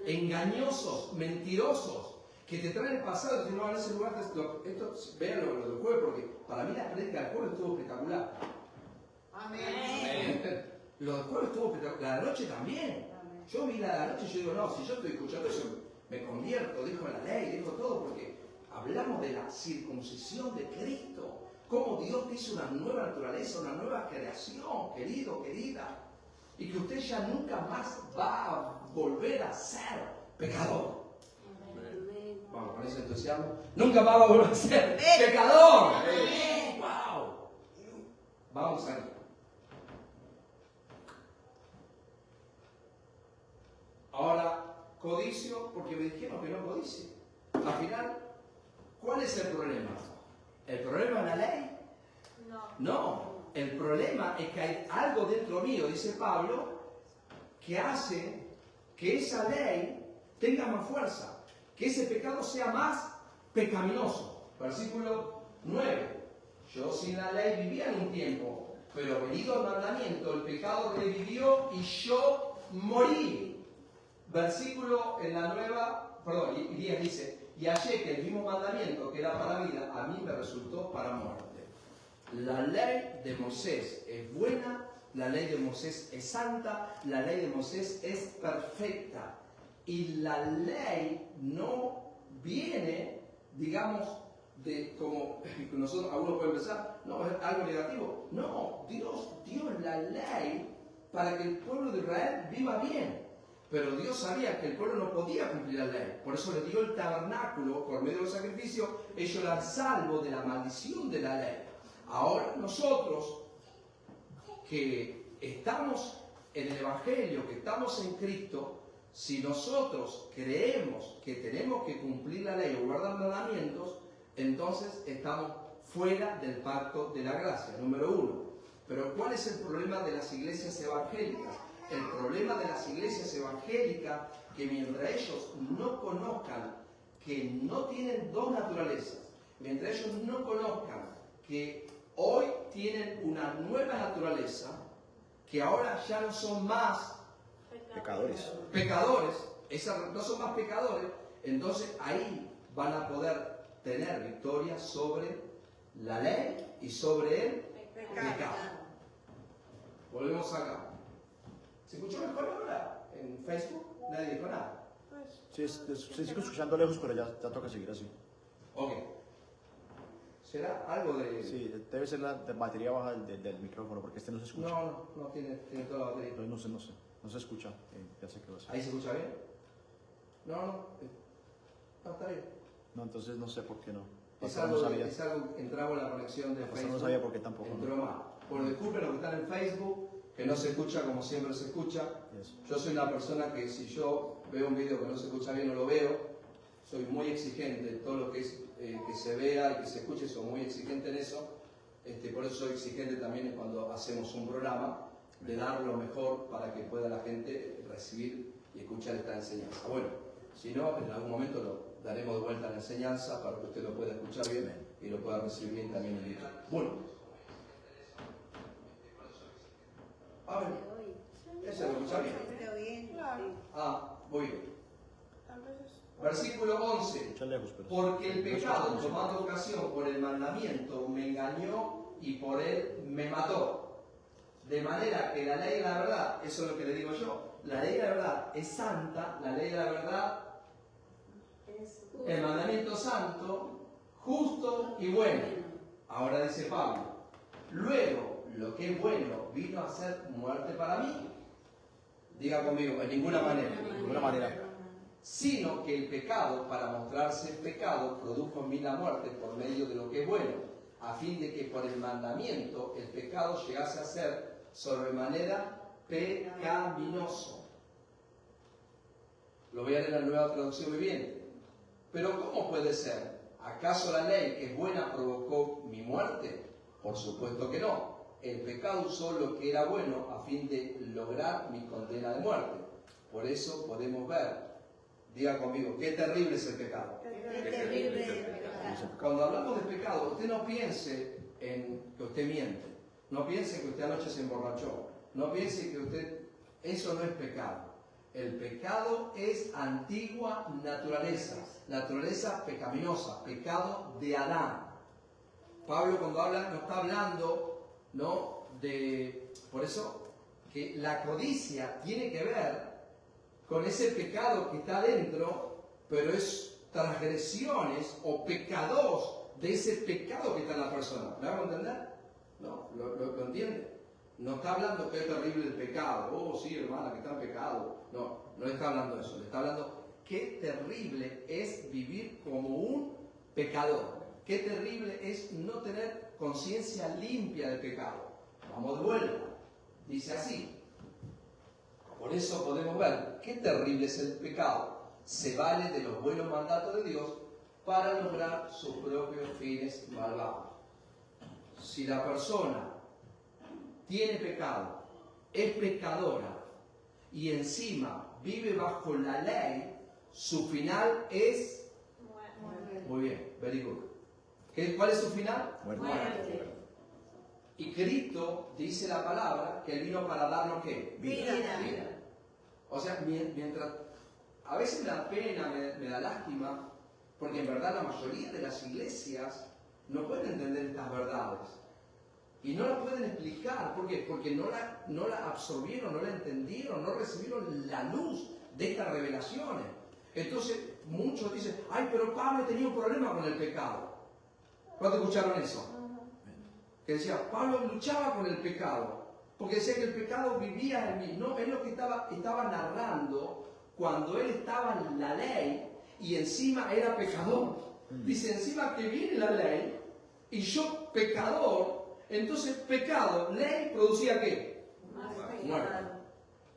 Engañosos, mentirosos, que te traen el pasado. Si no van a ese lugar, esto vean lo del jueves, porque para mí la prédica del jueves estuvo espectacular. Amén. Lo del jueves estuvo espectacular. La noche también. Yo vi la noche y yo digo, no, si yo estoy escuchando eso, me convierto, dijo la ley, dijo todo, porque hablamos de la circuncisión de Cristo. Cómo Dios te hizo una nueva naturaleza, una nueva creación, querido, querida. Y que usted ya nunca más va a volver a ser pecador. Vamos, con ese entusiasmo. Nunca más va a volver a ser pecador. ¡Wow! Vamos aquí. Ahora, codicio, porque me dijeron que no codicie. Al final, ¿cuál es el problema? ¿El problema es la ley? No. El problema es que hay algo dentro mío, dice Pablo, que hace que esa ley tenga más fuerza, que ese pecado sea más pecaminoso. Versículo 9. Yo sin la ley vivía en un tiempo, pero venido al mandamiento, el pecado revivió y yo morí. Versículo en la nueva, perdón, y 10 dice, y hallé que el mismo mandamiento que era para vida, a mí me resultó para muerte. La ley de Moisés es buena, la ley de Moisés es santa, la ley de Moisés es perfecta. Y la ley no viene, digamos, de como nosotros, algunos pueden pensar, no, es algo negativo. No, Dios dio la ley para que el pueblo de Israel viva bien. Pero Dios sabía que el pueblo no podía cumplir la ley. Por eso le dio el tabernáculo, por medio del sacrificio, ellos eran salvos de la maldición de la ley. Ahora nosotros, que estamos en el Evangelio, que estamos en Cristo, si nosotros creemos que tenemos que cumplir la ley o guardar mandamientos, entonces estamos fuera del pacto de la gracia, número 1. Pero ¿cuál es el problema de las iglesias evangélicas? El problema de las iglesias evangélicas, que mientras ellos no conozcan que no tienen dos naturalezas, mientras ellos no conozcan que hoy tienen una nueva naturaleza, que ahora ya no son más Pecadores. no son más pecadores, entonces ahí van a poder tener victoria sobre la ley y sobre el pecado. Volvemos acá. ¿Se escuchó mejor ahora? En Facebook nadie dijo nada. Sí, se sigue escuchando lejos, pero ya toca seguir así. Ok. ¿Será algo de...? Sí, debe ser la batería baja del micrófono, porque este no se escucha. No tiene toda la batería. Entonces no se escucha. Ya sé qué va a ser. ¿Ahí se escucha bien? No, está bien. No, entonces no sé por qué no. Es Pastor algo, no sabía. entraba en la conexión de Pastor Facebook. no sabía por qué tampoco. Entró ¿no? mal. Bueno, disculpen los que están en Facebook, que no se escucha como siempre se escucha. Yes. Yo soy una persona que si yo veo un video que no se escucha bien, no lo veo. Soy muy exigente en todo lo que es que se vea y que se escuche, soy muy exigente en eso. Por eso soy exigente también cuando hacemos un programa, de dar lo mejor para que pueda la gente recibir y escuchar esta enseñanza. Bueno, si no, en algún momento lo daremos de vuelta a la enseñanza para que usted lo pueda escuchar bien y lo pueda recibir bien también en YouTube. Bueno. A ver, ¿eso lo escucha bien? Está bien. Muy bien. Versículo 11. Escucha lejos, pero Porque el pecado, tomando ocasión por el mandamiento, me engañó y por él me mató. De manera que la ley de la verdad, eso es lo que le digo yo, la ley de la verdad es santa, la ley de la verdad, el mandamiento santo, justo y bueno. Ahora dice Pablo, luego lo que es bueno vino a ser muerte para mí. Diga conmigo, en ninguna manera. de ninguna manera. Sino que el pecado, para mostrarse pecado, produjo en mí la muerte por medio de lo que es bueno, a fin de que por el mandamiento el pecado llegase a ser sobremanera pecaminoso. Lo voy a leer en la Nueva Traducción Viviente. Pero ¿cómo puede ser? ¿Acaso la ley que es buena provocó mi muerte? Por supuesto que no. El pecado usó lo que era bueno a fin de lograr mi condena de muerte. Por eso podemos ver Diga conmigo, qué terrible es el pecado. Qué terrible es el pecado. Cuando hablamos de pecado, usted no piense en que usted miente. No piense que usted anoche se emborrachó. No piense que usted... Eso no es pecado. El pecado es antigua naturaleza. Naturaleza pecaminosa. Pecado de Adán. Pablo cuando habla, no está hablando, ¿no? Por eso que la codicia tiene que ver con ese pecado que está dentro, pero es transgresiones o pecados de ese pecado que está en la persona. ¿Me hago entender? ¿No? ¿Lo entiende? No está hablando que es terrible el pecado. Oh, sí, hermana, que está en pecado. No está hablando de eso. Le está hablando qué terrible es vivir como un pecador. Qué terrible es no tener conciencia limpia del pecado. Vamos de vuelta. Dice así. Por eso podemos ver qué terrible es el pecado. Se vale de los buenos mandatos de Dios para lograr sus propios fines malvados. Si la persona tiene pecado, es pecadora y encima vive bajo la ley, su final es... Muy bien, very good. ¿Cuál es su final? Muerte. Y Cristo dice la palabra que Él vino para darnos ¿qué? Vida. O sea, mientras... A veces me da pena, me da lástima, porque en verdad la mayoría de las iglesias no pueden entender estas verdades. Y no las pueden explicar. ¿Por qué? Porque no la absorbieron, no la entendieron, no recibieron la luz de estas revelaciones. Entonces, muchos dicen, ay, pero Pablo tenía un problema con el pecado. ¿Cuándo escucharon eso? Que decía, Pablo luchaba con el pecado, porque decía que el pecado vivía en mí. No, es lo que estaba narrando cuando él estaba en la ley y encima era pecador. Dice, encima que viene la ley y yo pecador, entonces pecado, ley producía ¿qué? Muerte.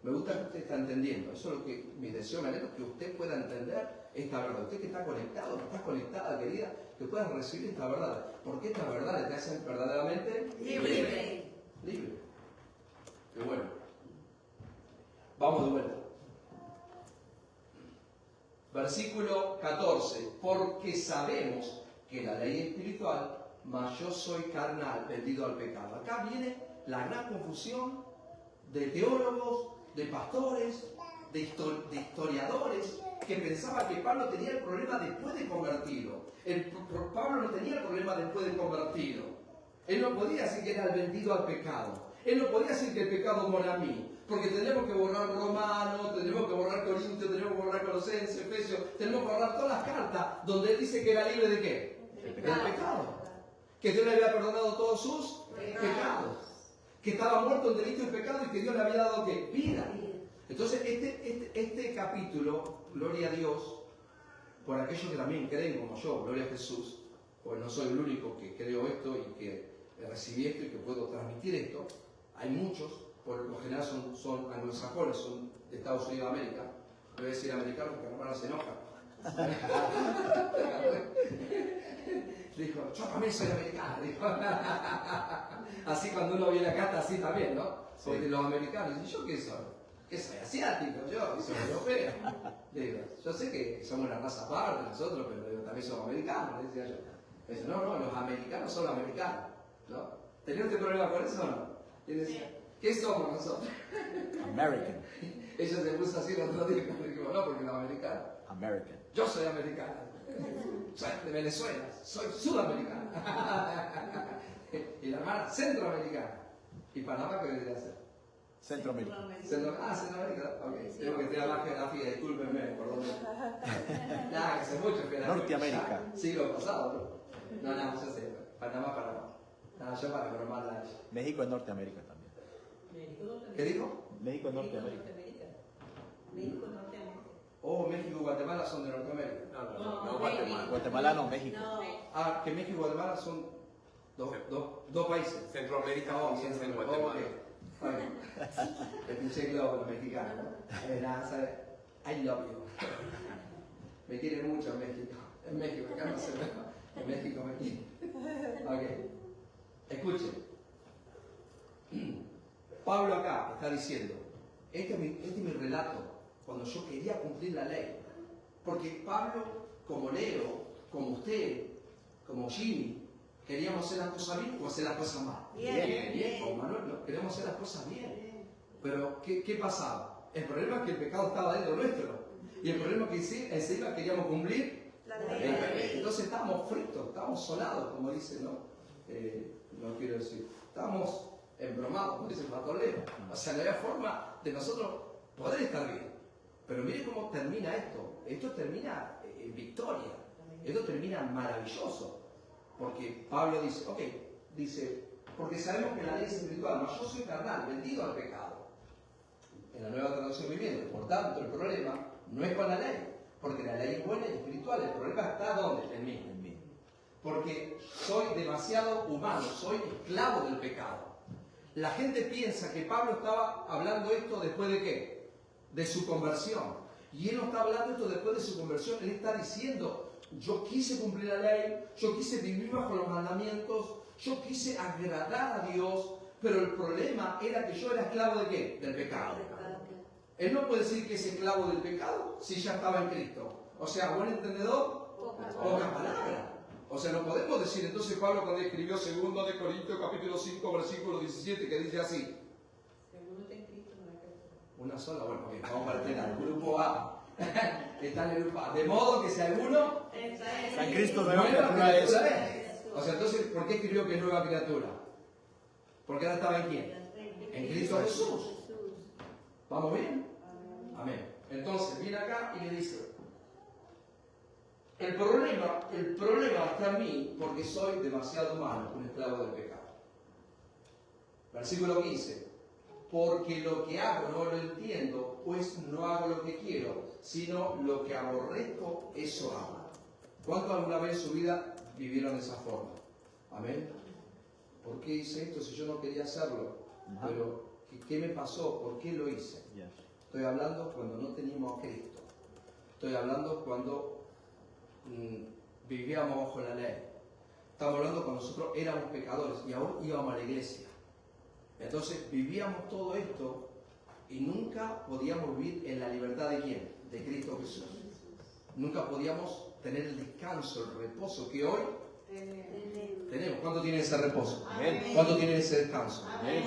Me gusta que usted está entendiendo. Eso es lo que mi deseo, me alegro que usted pueda entender esta verdad. Usted que está conectado, que está conectada, querida, que pueda recibir esta verdad. Porque estas verdades te hacen verdaderamente Libre. libre. Qué bueno. Vamos de vuelta. Versículo 14. Porque sabemos que la ley es espiritual, mas yo soy carnal, vendido al pecado. Acá viene la gran confusión de teólogos, de pastores, de historiadores, que pensaban que Pablo tenía el problema después de convertido. Pablo no tenía el problema después de convertido. Él no podía decir que era el vendido al pecado. Él no podía decir que el pecado mora a mí. Porque tenemos que borrar Romanos, tenemos que borrar Corintios, tenemos que borrar Colosenses, Efesios, tenemos que borrar todas las cartas donde él dice que era libre de ¿qué? Del pecado. Que Dios le había perdonado todos sus pecados. Que estaba muerto en delito y pecado y que Dios le había dado ¿qué? Vida. Entonces este capítulo, gloria a Dios, por aquellos que también creen como yo, gloria a Jesús, porque no soy el único que creo esto y que recibí esto y que puedo transmitir esto. Hay muchos, por lo general son anglosajones, son de Estados Unidos de América. No voy a decir americanos porque mi hermano se enoja. Dijo, yo también soy americano. Dijo. Así cuando uno viene acá está así también, ¿no? Sí. Porque los americanos, ¿y yo qué soy? ¿Qué soy? Asiático, yo soy europeo. Digo, yo sé que somos una raza aparte nosotros, pero digo, también somos americanos, decía yo. Dice, no, los americanos son los americanos, ¿no? ¿Tenía usted problema con eso o no? Y decía, ¿qué somos nosotros? American. Ella se puso así el otro día, digo, no, porque los americanos. American. Yo soy americano. Soy de Venezuela, soy sudamericana. Y la hermana centroamericana. ¿Y Panamá qué debería ser? Centroamérica. Centroamérica. Ok. Tengo que tirar más geografía, discúlpenme, por lo menos. Nada, que sé mucho geografía. Norteamérica. Siglo pasado, ¿no? No, yo sé. Panamá. No, yo para bromarla a ella. México es Norteamérica también. ¿Qué dijo? México es Norteamérica. México, Norteamérica. Oh, México y Guatemala son de Norteamérica. No, Guatemala. Guatemala no, México. No. Ah, que México y Guatemala son dos países. Centroamérica Oh, comienza en Guatemala. Ok. El pinche globo, los mexicanos. Nada, ¿sabes? I love you. Me quiere mucho en México. En México, acá no se ve. En México me quiere. Ok. Escuchen. Pablo acá está diciendo, este es mi relato, cuando yo quería cumplir la ley. Porque Pablo, como Leo, como usted, como Jimmy, queríamos hacer las cosas bien o hacer las cosas mal. Bien, como Manuel, no, queremos hacer las cosas bien. Pero, ¿qué pasaba? El problema es que el pecado estaba dentro nuestro. Y el problema es que encima queríamos cumplir La la ley. ley. Entonces estábamos fritos, estábamos solados, como dice, ¿no? No quiero decir. Estábamos embromados, como dice el pastor Leo. O sea, no había forma de nosotros poder estar bien. Pero mire cómo termina esto. Esto termina en victoria. Esto termina maravilloso. Porque Pablo dice, porque sabemos que la ley es espiritual, mas yo soy carnal, vendido al pecado. En la Nueva Traducción Viviente. Por tanto, el problema no es con la ley, porque la ley es buena y espiritual. El problema está ¿dónde? En mí. Porque soy demasiado humano, soy esclavo del pecado. La gente piensa que Pablo estaba hablando esto después de ¿qué? De su conversión. Y él no está hablando esto después de su conversión, él está diciendo, yo quise cumplir la ley, yo quise vivir bajo los mandamientos, yo quise agradar a Dios, pero el problema era que yo era esclavo ¿de qué? Del pecado. Él no puede decir que es esclavo del pecado si ya estaba en Cristo. O sea, buen entendedor, pocas palabras. O sea, no podemos decir, entonces Pablo cuando escribió 2 de Corintios capítulo 5, versículo 17, que dice así. Una sola, bueno, ok, vamos a partir al grupo A. Está en el grupo A. De modo que si alguno Está en Cristo, nueva nueva criatura es. criatura es. O sea, entonces, ¿por qué escribió que es nueva criatura? Porque ahora estaba en quién? En Cristo Jesús. ¿Vamos bien? Amén. Entonces, viene acá y le dice, el problema está en mí porque soy demasiado humano, un esclavo del pecado. Versículo 15. Porque lo que hago no lo entiendo, pues no hago lo que quiero, sino lo que aborrezco, eso hago. ¿Cuántos alguna vez en su vida vivieron de esa forma? Amén. ¿Por qué hice esto si yo no quería hacerlo? Pero, ¿qué me pasó? ¿Por qué lo hice? Estoy hablando cuando no teníamos a Cristo. Estoy hablando cuando vivíamos bajo la ley. Estamos hablando cuando nosotros éramos pecadores y aún íbamos a la iglesia. Entonces vivíamos todo esto y nunca podíamos vivir en la libertad de ¿quién? De Cristo Jesús. Nunca podíamos tener el descanso, el reposo que hoy tenemos. ¿Cuánto tienen ese reposo? Amén. ¿Cuánto tienen ese descanso? Amén.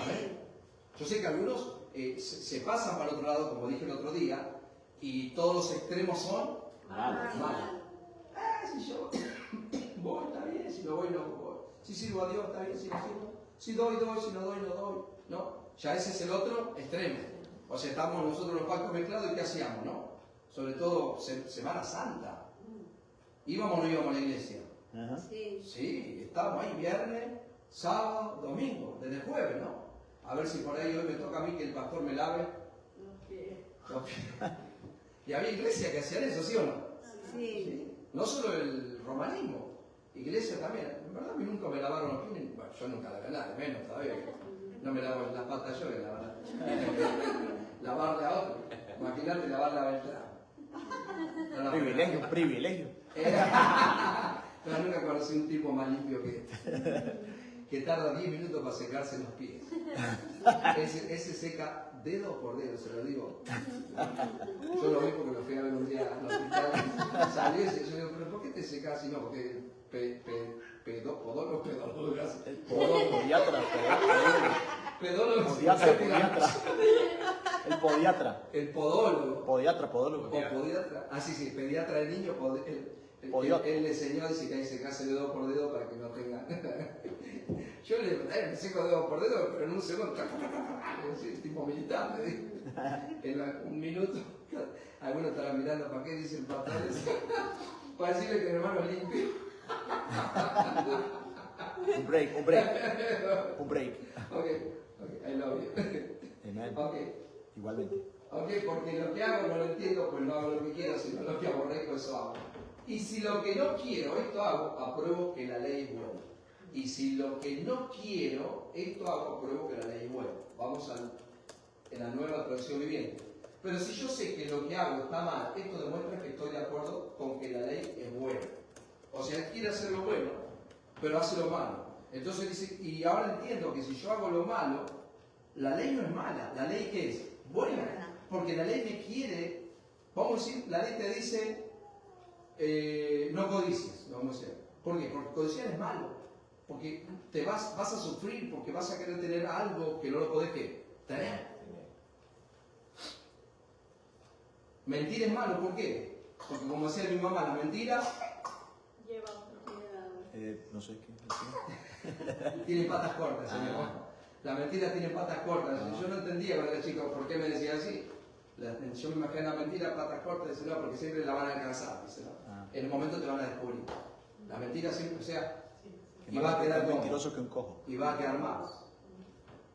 Yo sé que algunos se pasan para el otro lado, como dije el otro día, y todos los extremos son mal. Si yo voy, está bien, si no voy, no voy. Si sirvo a Dios, está bien, si no sirvo. Si doy, si no doy, no doy. ¿No? Ya ese es el otro extremo. O sea, estamos nosotros los pactos mezclados y ¿qué hacíamos, no? Sobre todo Semana Santa. ¿Íbamos o no íbamos a la iglesia? Sí, estábamos ahí viernes, sábado, domingo, desde jueves, ¿no? A ver si por ahí hoy me toca a mí que el pastor me lave los pies. Y había iglesias que hacían eso, ¿sí o no? Sí. No solo el romanismo, iglesia también. En verdad a mí nunca me lavaron los pies, bueno, yo nunca lavé nada, menos todavía. No me lavo las patas yo, que lavarle a otro. Imagínate lavarle a Beltrán. Privilegio, privilegio. Pero nunca conocí un tipo más limpio que que tarda 10 minutos para secarse los pies. Ese seca dedo por dedo, se lo digo. Yo lo vi porque lo fui a ver un día al hospital. Salió y yo digo, ¿pero por qué te secas así? No, porque podólogo, gracias. Podiatra. Pedólogo. El podiatra. El podólogo. Podólogo. O podiatra. Ah, sí, pediatra del niño. Él le enseñó, dice que hay que secarse dedo por dedo para que no tenga. Yo me seco dedo por dedo, pero en un segundo, tipo militar, en un minuto, algunos estarán mirando, ¿para qué dice el pastor? Para decirle que mi hermano es limpio. Un break. Ok, I love you. Amen. Ok. Igualmente. Ok, porque lo que hago no lo entiendo, pues no hago lo que quiero, sino lo que aborrezco, eso hago. Y si lo que no quiero, esto hago, apruebo que la ley es buena. Y si lo que no quiero, esto hago, apruebo que la ley es buena. Vamos en la Nueva Traducción Viviente. Pero si yo sé que lo que hago está mal, esto demuestra que estoy de acuerdo con que la ley es buena. O sea, él quiere hacer lo bueno, pero hace lo malo. Entonces dice, y ahora entiendo que si yo hago lo malo, la ley no es mala. ¿La ley qué es? Buena. Porque la ley me quiere, vamos a decir, la ley te dice, no codicies, vamos a decir. ¿Por qué? Porque codiciar es malo. Porque te vas a sufrir, porque vas a querer tener algo que no lo podés tener. Mentir es malo, ¿por qué? Porque como decía mi mamá, la mentira Lleva otro. No sé qué. tiene patas cortas, señor. La mentira tiene patas cortas. Yo no entendía cuando era chico por qué me decía así. Yo me imaginaba la mentira, patas cortas, dice, no, porque siempre la van a alcanzar, dice, no. En el momento te van a descubrir. La mentira siempre, o sea, y va a quedar como, mentiroso que un cojo. y va a quedar más.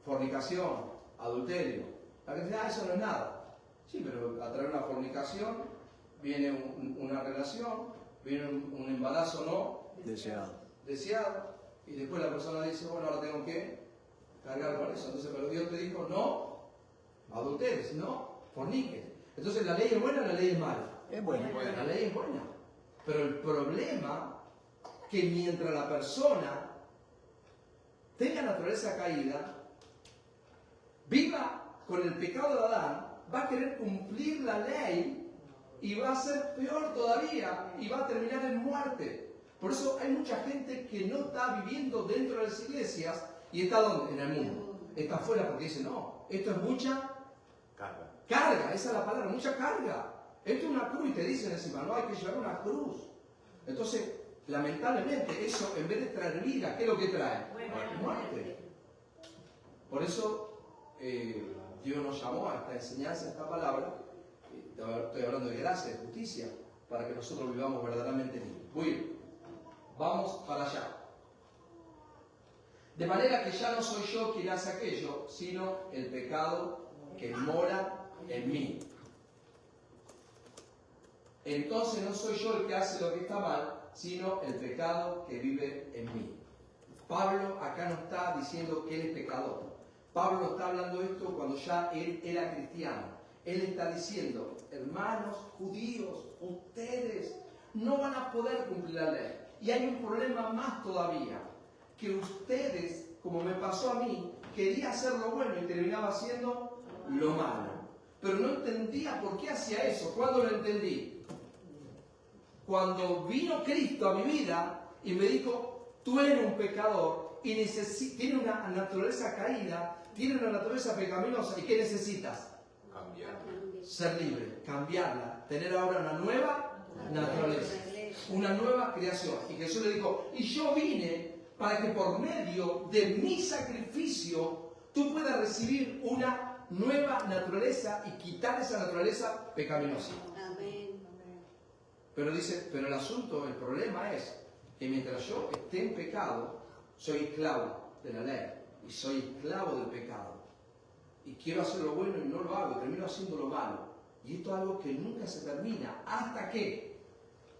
Fornicación, adulterio. La gente dice, eso no es nada. Sí, pero a través de una fornicación viene una relación, viene un embarazo no deseado, y después la persona dice, bueno, ahora tengo que cargar con eso. Entonces, pero Dios te dijo, no adulteres, no forniques. Entonces, ¿la ley es buena o la ley es mala? Es bueno. La ley es buena. Pero el problema que mientras la persona tenga naturaleza caída, viva con el pecado de Adán, va a querer cumplir la ley y va a ser peor todavía y va a terminar en muerte. Por eso hay mucha gente que no está viviendo dentro de las iglesias y está ¿dónde? En el mundo. Está afuera porque dice, no, esto es mucha carga, esa es la palabra, mucha carga. Esto es una cruz y te dicen encima, no hay que llevar una cruz. Entonces, lamentablemente, eso en vez de traer vida, ¿qué es lo que trae? Muerte. Por eso, Dios nos llamó a esta enseñanza, a esta palabra. Estoy hablando de gracia, de justicia, para que nosotros vivamos verdaderamente libres. Muy bien, vamos para allá. De manera que ya no soy yo quien hace aquello, sino el pecado que mora en mí. Entonces no soy yo el que hace lo que está mal, sino el pecado que vive en mí. Pablo acá no está diciendo que él es pecador. Pablo está hablando esto cuando ya él era cristiano. Él está diciendo, hermanos judíos, ustedes no van a poder cumplir la ley. Y hay un problema más todavía, que ustedes, como me pasó a mí, quería hacer lo bueno y terminaba haciendo lo malo. Pero no entendía por qué hacía eso. ¿Cuándo lo entendí? Cuando vino Cristo a mi vida y me dijo, tú eres un pecador y tiene una naturaleza caída, tiene una naturaleza pecaminosa. ¿Y qué necesitas? Cambiar. Ser libre, cambiarla, tener ahora una nueva naturaleza, una nueva creación. Y Jesús le dijo, y yo vine para que por medio de mi sacrificio tú puedas recibir una nueva naturaleza y quitar esa naturaleza pecaminosa. Pero dice, pero el asunto, el problema es que mientras yo esté en pecado, soy esclavo de la ley y soy esclavo del pecado. Y quiero hacer lo bueno y no lo hago, termino haciendo lo malo. Y esto es algo que nunca se termina. ¿Hasta qué?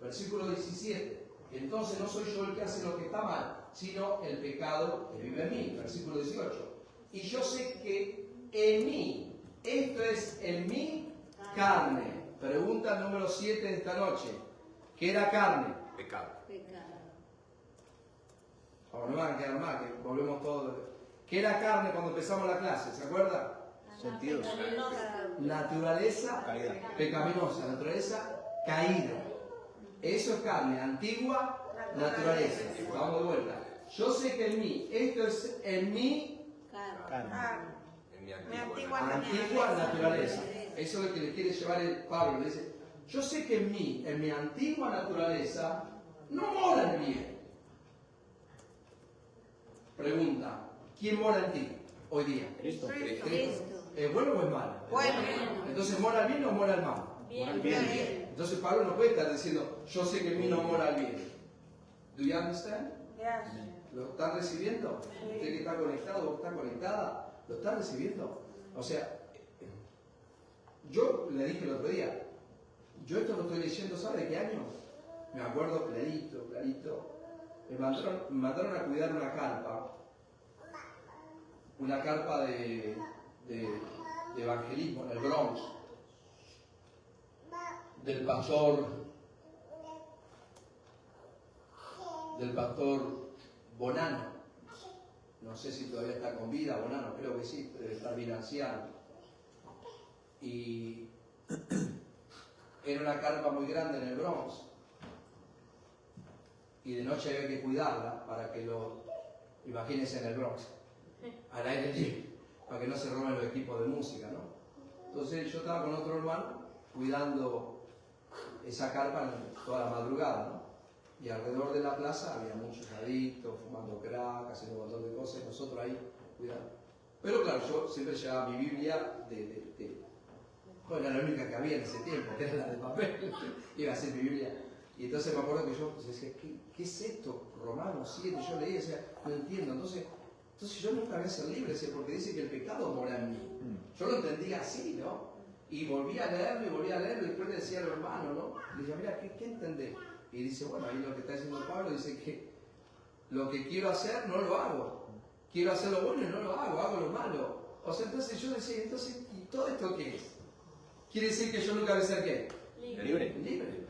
Versículo 17. Entonces no soy yo el que hace lo que está mal, sino el pecado que vive en mí. Versículo 18. Y yo sé que en mí, esto es en mi carne. Pregunta número 7 de esta noche. ¿Qué era carne? Pecado. Ahora no van a quedar mal, que volvemos todos. ¿Qué era carne cuando empezamos la clase? ¿Se acuerdan? Sentidos. Naturaleza Caída. pecaminosa, naturaleza caída. Eso es carne, antigua naturaleza. Vamos de vuelta. Yo sé que en mí, esto es en mi Carne. En mi antigua naturaleza. Eso es lo que le quiere llevar el Pablo. Le dice, yo sé que en mi antigua naturaleza, no mora el bien. Pregunta, ¿quién mora en ti hoy día? Cristo. ¿Es bueno o es malo? Bueno. Entonces, ¿mora el bien o mora el mal? Bien. Entonces Pablo no puede estar diciendo, yo sé que en mí no mora el bien. ¿Do you understand? Yes. ¿Lo están recibiendo? ¿Usted que está conectado o está conectada? ¿Lo está recibiendo? O sea, yo le dije el otro día, yo esto lo estoy leyendo, ¿sabe de qué año? Me acuerdo clarito. Me mandaron a cuidar una carpa de evangelismo en el Bronx, del pastor Bonano. No sé si todavía está con vida Bonano, creo que sí, debe estar bien anciano. Y era una carpa muy grande en el Bronx. y de noche había que cuidarla para que imagínense en el Bronx, al aire libre, para que no se roben los equipos de música, ¿no? Entonces yo estaba con otro hermano cuidando esa carpa toda la madrugada, ¿no? Y alrededor de la plaza había muchos adictos, fumando crack, haciendo un montón de cosas, y nosotros ahí cuidando. Pero claro, yo siempre llevaba mi Biblia bueno, era la única que había en ese tiempo, que era la de papel, iba a ser mi Biblia. Y entonces me acuerdo que yo decía, ¿qué es esto? Romanos 7, yo leía, decía, no entiendo. Entonces yo nunca voy a ser libre, porque dice que el pecado mora en mí. Yo lo entendía así, ¿no? Y volví a leerlo, y después le decía al hermano, ¿no? Le decía, mira, ¿qué entendés? Y dice, bueno, ahí lo que está diciendo Pablo, dice que lo que quiero hacer no lo hago. Quiero hacer lo bueno y no lo hago lo malo. O sea, entonces yo decía, ¿y todo esto qué es? Quiere decir que yo nunca voy a ser ¿qué? Libre. Libre.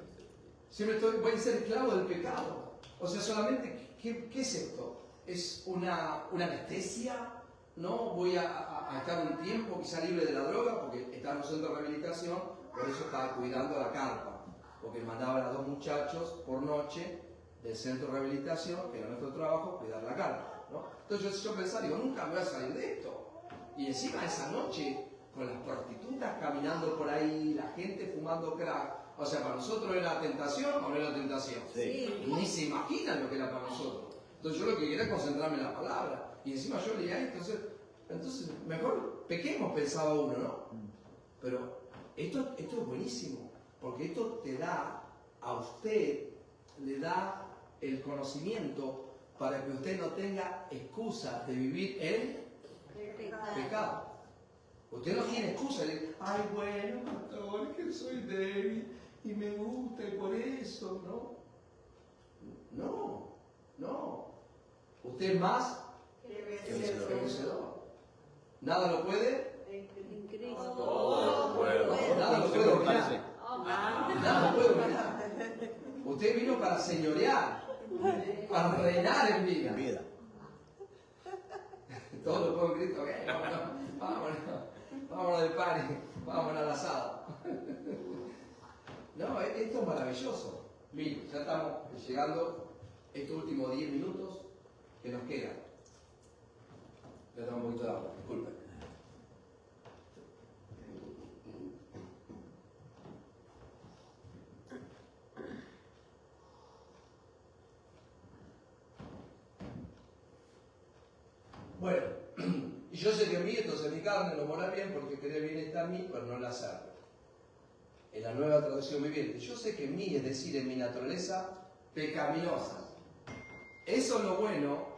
Siempre voy a ser esclavo del pecado. O sea, solamente, ¿qué es esto? ¿Es una anestesia? ¿No? Voy a estar un tiempo quizá libre de la droga, porque estaba en un centro de rehabilitación, por eso estaba cuidando la carpa, porque mandaban a 2 muchachos por noche del centro de rehabilitación, que era nuestro trabajo, cuidar la carpa, ¿no? Entonces yo pensaba, digo, nunca me voy a salir de esto. Y encima esa noche, con las prostitutas caminando por ahí, la gente fumando crack, o sea, para nosotros era tentación o no era tentación. Sí. Ni se imaginan lo que era para nosotros. Entonces yo lo que quería era concentrarme en la palabra. Y encima yo leía ahí, entonces mejor pequemos, pensaba uno, ¿no? Pero esto es buenísimo, porque esto te da, a usted, le da el conocimiento para que usted no tenga excusa de vivir en pecado. Usted no tiene excusa de decir, ay, bueno, pastor, es que soy débil y me gusta y por eso, ¿no? No. Usted es más que vencedor. Nada lo puede. En Cristo. Todo puedo. Nada lo puede dominar. Nada lo puede dominar. Usted vino para señorear, para reinar en vida. En vida. Todo lo puedo en Cristo. Okay, vámonos del party, vámonos al asado. No, esto es maravilloso. Miren, ya estamos llegando estos últimos 10 minutos que nos quedan. Ya tengo un poquito de agua, disculpen. Bueno, y yo sé que en mí, entonces mi carne no mora bien porque querer bien está en mí, pero no la sabe. En la nueva traducción viviente, yo sé que en mí, es decir, en mi naturaleza pecaminosa. Eso es lo bueno,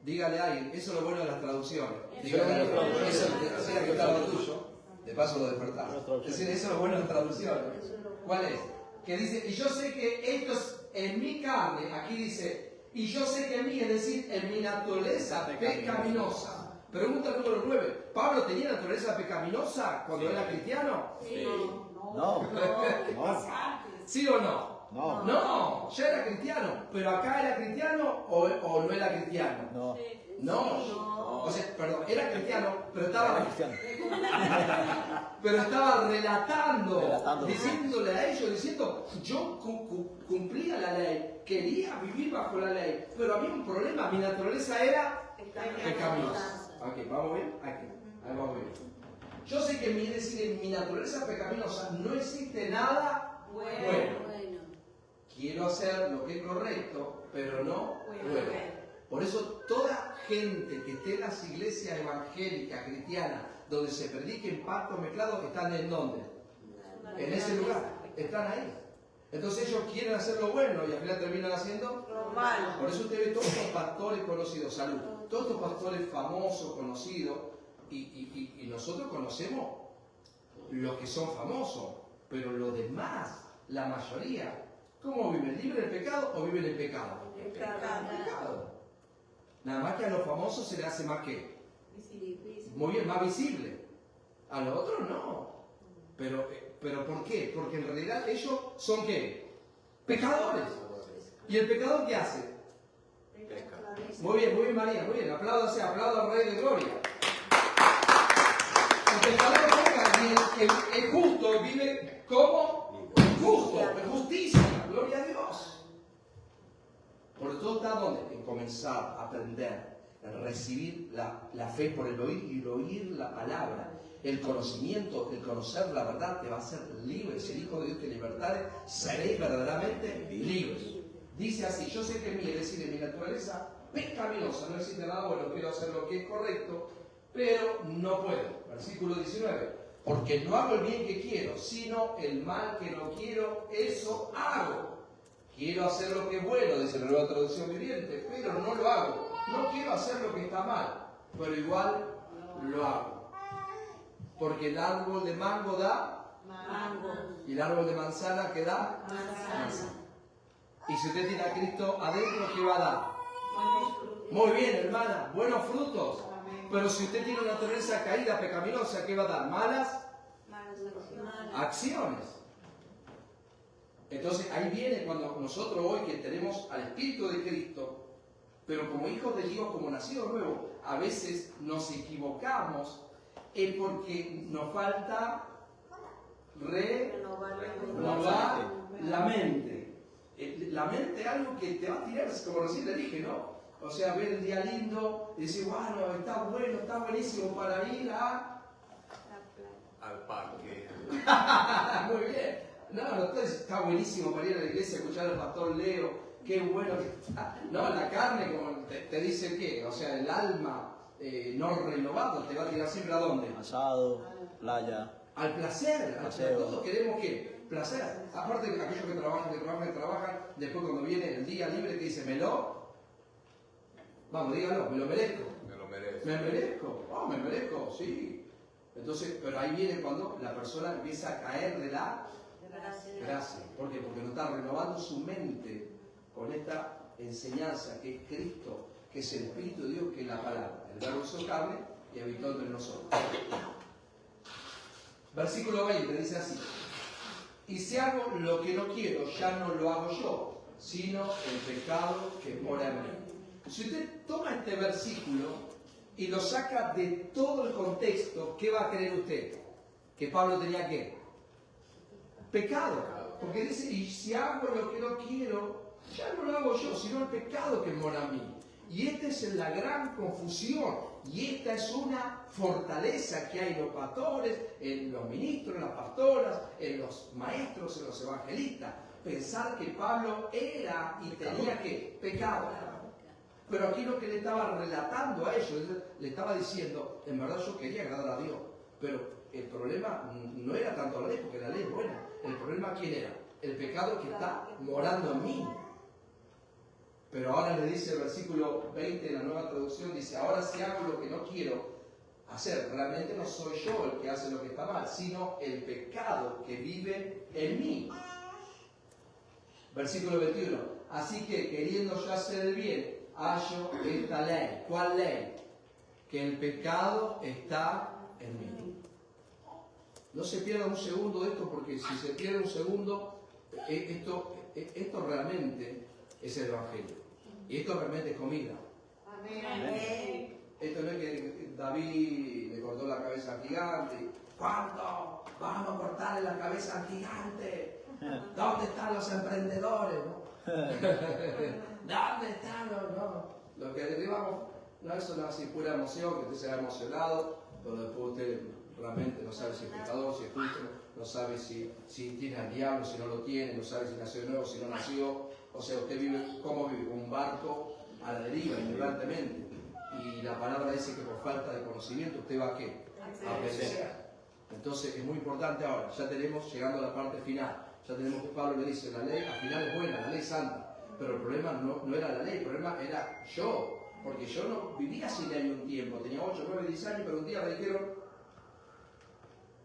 dígale a alguien, eso es lo bueno de las traducciones. Dígale a alguien, eso es que está lo tuyo, de paso lo despertamos. Es decir, eso es lo bueno de las traducciones. ¿Cuál es? Que dice, y yo sé que esto es en mi carne, aquí dice, y yo sé que en mí, es decir, en mi naturaleza pecaminosa. Pregunta número 9. ¿Pablo tenía naturaleza pecaminosa cuando era cristiano? Sí. No. ¿Sí o no? No. No, ya era cristiano. ¿Pero acá era cristiano o no era cristiano? No. No. O sea, perdón, era cristiano, pero estaba, Era cristiano. pero estaba relatando, Relatando. diciéndole a ellos, diciendo, yo cumplía la ley, quería vivir bajo la ley, pero había un problema, mi naturaleza era pecaminosa. Ok, ¿vamos bien? Aquí, ahí vamos bien. Yo sé que en mi naturaleza pecaminosa no existe nada bueno. Quiero hacer lo que es correcto, pero no bueno. Por eso toda gente que esté en las iglesias evangélicas, cristianas, donde se prediquen pactos mezclados, están en ¿dónde? En ese lugar, están ahí. Entonces ellos quieren hacer lo bueno y al final terminan haciendo Lo malo. Por eso usted ve todos estos pastores conocidos, salud, todos estos pastores famosos, conocidos, y nosotros conocemos los que son famosos, pero los demás, la mayoría, ¿cómo viven? ¿Libre del pecado o viven en pecado? En pecado. Nada más que a los famosos se les hace más que, Difícil. muy bien, más visible. A los otros no. Pero ¿por qué? Porque en realidad ellos son ¿qué? Pecadores. ¿Y el pecador qué hace? Muy bien María, muy bien. Aplauda al Rey de Gloria. El pecador peca y el justo vive como justo, en justicia. Gloria a Dios. todo está donde? En comenzar a aprender, en recibir la fe por el oír y el oír la palabra. El conocimiento, el conocer la verdad te va a hacer libre. Si el Hijo de Dios te libertare, seréis verdaderamente libres. Dice así, yo sé que en mí, es decir, en mi naturaleza pecaminosa, no existe nada bueno, quiero hacer lo que es correcto, pero no puedo. Versículo 19, porque no hago el bien que quiero, sino el mal que no quiero, eso hago. Quiero hacer lo que es bueno, dice la Nueva Traducción Viviente, pero no lo hago. No quiero hacer lo que está mal, pero igual lo hago. Porque el árbol de mango da Mango. y el árbol de manzana que da Manzana. Y si usted tiene a Cristo adentro, ¿qué va a dar? Buenos frutos. Muy bien, hermana, buenos frutos. Amén. Pero si usted tiene una naturaleza caída, pecaminosa, ¿qué va a dar? Malas Malas acciones. acciones. Entonces ahí viene cuando nosotros hoy que tenemos al Espíritu de Cristo, pero como hijos de Dios, como nacidos nuevos, a veces nos equivocamos porque nos falta Renovar renovar la mente. La mente es algo que te va a tirar, como recién le dije, ¿no? O sea, ver el día lindo y decir, bueno, está bueno, está buenísimo para ir a... Al parque. Muy bien. No, está buenísimo para ir a la iglesia a escuchar al pastor Leo. Qué bueno que está. No, la carne, como te dice que, o sea, el alma no renovado te va a tirar siempre a dónde? Asado, playa. Al placer. Paseo. Todos queremos ¿qué? Placer. Aparte de aquellos que trabajan, después cuando viene el día libre que dice, vamos, dígalo, me lo merezco. Me lo merezco. Me merezco, me merezco, sí. Entonces, pero ahí viene cuando la persona empieza a caer de la gracia. ¿Por qué? Porque no está renovando su mente con esta enseñanza que es Cristo, que es el Espíritu de Dios, que es la palabra. El verbo hizo carne y habitó entre nosotros. Versículo 20 dice así: y si hago lo que no quiero, ya no lo hago yo, sino el pecado que mora en mí. Si usted toma este versículo y lo saca de todo el contexto, ¿qué va a creer usted? Que Pablo tenía ¿qué? Pecado. Porque dice, y si hago lo que no quiero, ya no lo hago yo, sino el pecado que mora en mí. Y esta es la gran confusión. Y esta es una fortaleza que hay en los pastores, en los ministros, en las pastoras, en los maestros, en los evangelistas. Pensar que Pablo era y tenía ¿qué? Pecado. Pero aquí lo que le estaba relatando a ellos, le estaba diciendo, en verdad yo quería agradar a Dios, pero el problema no era tanto la ley, porque la ley es buena. El problema ¿quién era? El pecado que está morando en mí. Pero ahora le dice el versículo 20 de la Nueva Traducción, dice, ahora si hago lo que no quiero hacer, realmente no soy yo el que hace lo que está mal, sino el pecado que vive en mí. Versículo 21, así que queriendo yo hacer el bien, hallo esta ley. ¿Cuál ley? Que el pecado está en mí. No se pierda un segundo de esto, porque si se pierde un segundo, esto realmente es el Evangelio. Y esto realmente es comida. Amén. Esto no es que David le cortó la cabeza al gigante. ¿Cuándo vamos a cortarle la cabeza al gigante? ¿Dónde están los emprendedores? ¿No? ¿Dónde están los que derribamos? No, eso no es así, pura emoción, que usted se ha emocionado, pero después usted realmente no sabe si es pecador, si es justo, no sabe si tiene al diablo, si no lo tiene, no sabe si nació de nuevo, si no nació. O sea, usted vive, ¿cómo vive? Un barco a la deriva, ignorantemente. Y la palabra dice que por falta de conocimiento usted va a ¿qué? A obedecer. Entonces es muy importante ahora, ya tenemos, llegando a la parte final, ya tenemos que Pablo le dice, la ley al final es buena, la ley es santa, pero el problema no era la ley, el problema era yo, porque yo no vivía sin ley un tiempo, tenía 8, 9, 10 años, pero un día me dijeron,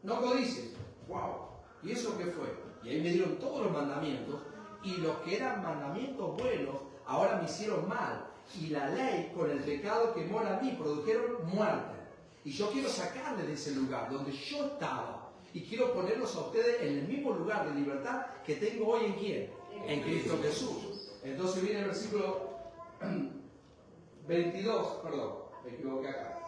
no codices. ¡Wow! ¿Y eso qué fue? Y ahí me dieron todos los mandamientos, y los que eran mandamientos buenos, ahora me hicieron mal. Y la ley, con el pecado que mora en mí, produjeron muerte. Y yo quiero sacarle de ese lugar donde yo estaba. Y quiero ponerlos a ustedes en el mismo lugar de libertad que tengo hoy en ¿quién? En Cristo Jesús. Entonces viene el versículo 22, perdón, me equivoqué acá.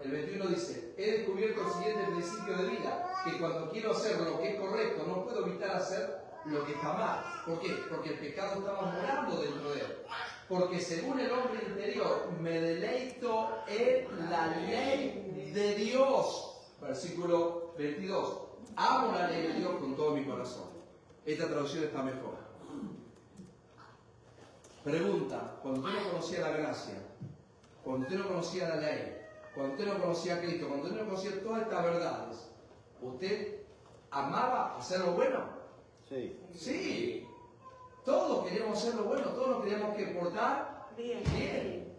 El 21 dice, he descubierto el siguiente principio de vida, que cuando quiero hacer lo que es correcto, no puedo evitar hacer lo que está mal. ¿Por qué? Porque el pecado estaba morando dentro de él. Porque según el hombre interior me deleito en la ley de Dios. Versículo 22. Amo la ley de Dios con todo mi corazón. Esta traducción está mejor. Pregunta, cuando usted no conocía la gracia, cuando usted no conocía la ley, cuando usted no conocía a Cristo, cuando usted no conocía todas estas verdades, ¿usted amaba hacer lo bueno? Sí. Sí. Todos queríamos hacer lo bueno, todos nos queríamos que portar bien.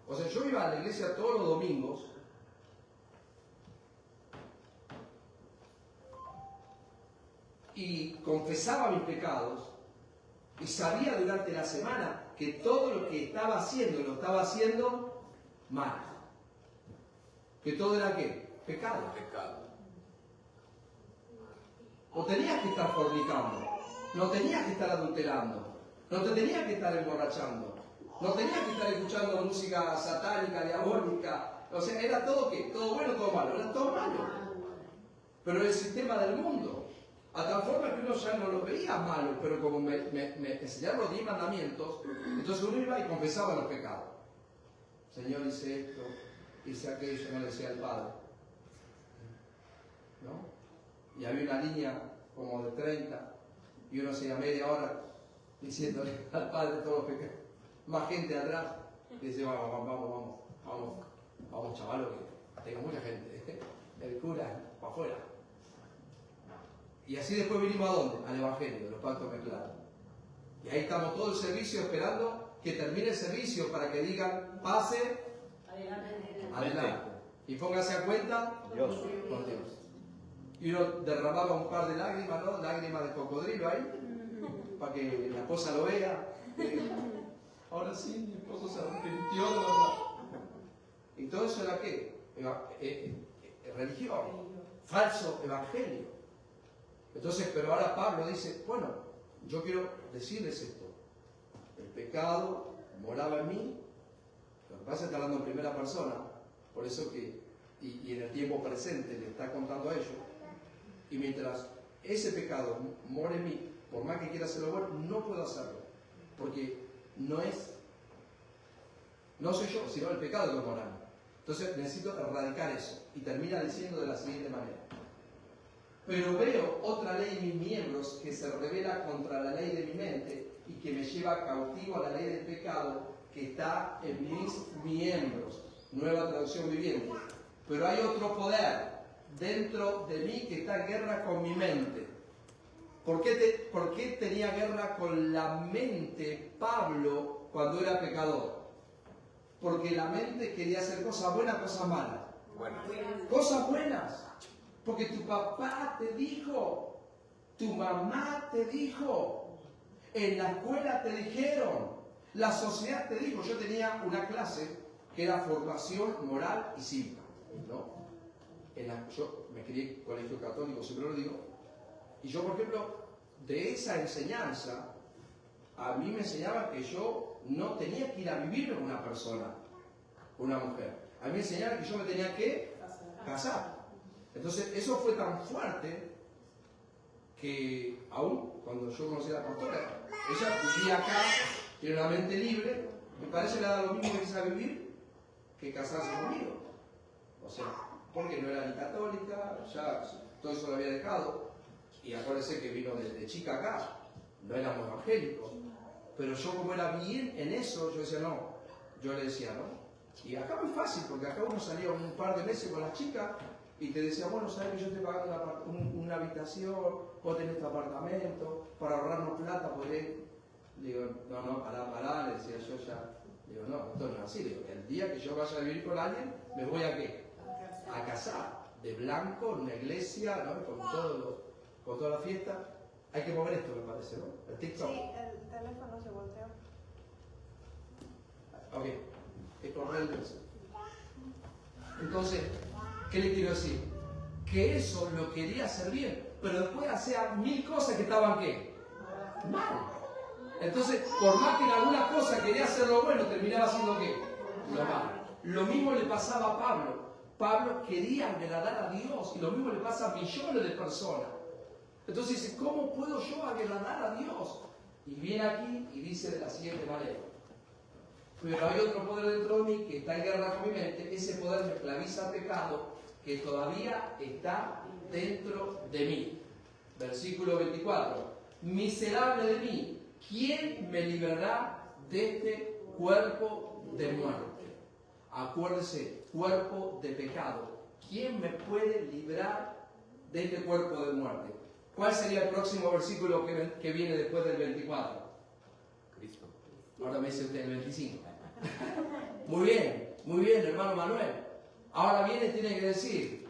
O sea, yo iba a la iglesia todos los domingos y confesaba mis pecados y sabía durante la semana que todo lo que estaba haciendo lo estaba haciendo mal. Que todo era ¿qué? Pecado. Pecado. No tenías que estar fornicando, no tenías que estar adulterando, no te tenías que estar emborrachando, no tenías que estar escuchando música satánica, diabólica. O sea, era todo ¿qué? Todo bueno, todo malo, era todo malo. Pero el sistema del mundo, a tal forma que uno ya no lo veía malo, pero como me enseñaron los 10 mandamientos, entonces uno iba y confesaba los pecados. Señor, hice esto, hice aquello, no le decía al Padre. ¿No? Y había una línea como de 30 y uno hacía media hora diciéndole al Padre todos los pecados. Más gente atrás y dice, vamos, chavalo, que tengo mucha gente. El cura para afuera. Y así después vinimos ¿a dónde? Al Evangelio, de los pactos mezclados. Y ahí estamos todo el servicio esperando que termine el servicio para que digan, pase adelante. Y póngase a cuenta Dios. con Dios. Y uno derramaba un par de lágrimas, ¿no? Lágrimas de cocodrilo ahí, para que la esposa lo vea. Ahora sí, mi esposo se arrepintió de verdad. ¿Y todo eso era qué? Religión. Falso evangelio. Entonces, pero ahora Pablo dice, bueno, yo quiero decirles esto. El pecado moraba en mí. Lo que pasa es que está hablando en primera persona. Por eso que, y en el tiempo presente le está contando a ellos. Y mientras ese pecado mora en mí, por más que quiera hacerlo bueno, no puedo hacerlo. Porque no soy yo, sino el pecado que mora en mí. Entonces necesito erradicar eso. Y termina diciendo de la siguiente manera. Pero veo otra ley en mis miembros que se revela contra la ley de mi mente y que me lleva cautivo a la ley del pecado que está en mis miembros. Nueva traducción viviente. Pero hay otro poder dentro de mí que está en guerra con mi mente. ¿Por qué tenía guerra con la mente Pablo cuando era pecador? Porque la mente quería hacer cosas buenas, cosas malas. Buenas. Cosas buenas. Porque tu papá te dijo, tu mamá te dijo, en la escuela te dijeron, la sociedad te dijo. Yo tenía una clase que era formación moral y cívica, ¿no? Yo me crié en colegio católico, siempre lo digo, y yo, por ejemplo, de esa enseñanza, a mí me enseñaba que yo no tenía que ir a vivir con una persona, una mujer. A mí me enseñaban que yo me tenía que casar. Entonces, eso fue tan fuerte que aún cuando yo conocí a la pastora, ella vivía acá, tiene una mente libre, me parece le da lo mismo irse a vivir que casarse conmigo. O sea, porque no era ni católica, ya todo eso lo había dejado. Y acuérdense que vino de chica acá, no éramos evangélicos. Pero yo como era bien en eso, yo decía no, yo le decía no. Y acá muy fácil, porque acá uno salía un par de meses con las chicas y te decía, bueno, sabes que yo estoy pagando una habitación, vos tenés tu apartamento, para ahorrarnos plata podés. Digo, no, pará, le decía yo ya. Digo, no, esto no es así. Digo, el día que yo vaya a vivir con alguien, me voy a ¿qué? A casar, de blanco, en una iglesia, ¿no? Con toda la fiesta. Hay que mover esto, me parece, ¿no? El TikTok. Sí, el teléfono se volteó. Ok, es correcto. Entonces, ¿qué le quiero decir? Que eso lo quería hacer bien, pero después hacía 1000 cosas que estaban ¿qué? Mal. Entonces, por más que en alguna cosa quería hacer lo bueno, terminaba haciendo ¿qué? Lo malo. Lo mismo le pasaba a Pablo. Pablo quería agradar a Dios y lo mismo le pasa a millones de personas. Entonces dice, ¿cómo puedo yo agradar a Dios? Y viene aquí y dice de la siguiente manera. Pero hay otro poder dentro de mí que está en guerra con mi mente. Ese poder me esclaviza al pecado que todavía está dentro de mí. Versículo 24. Miserable de mí, ¿quién me librará de este cuerpo de muerte? Acuérdese, cuerpo de pecado. ¿Quién me puede librar de este cuerpo de muerte? ¿Cuál sería el próximo versículo que viene después del 24? Cristo. Ahora me dice usted el 25. Muy bien, hermano Manuel. Ahora viene y tiene que decir,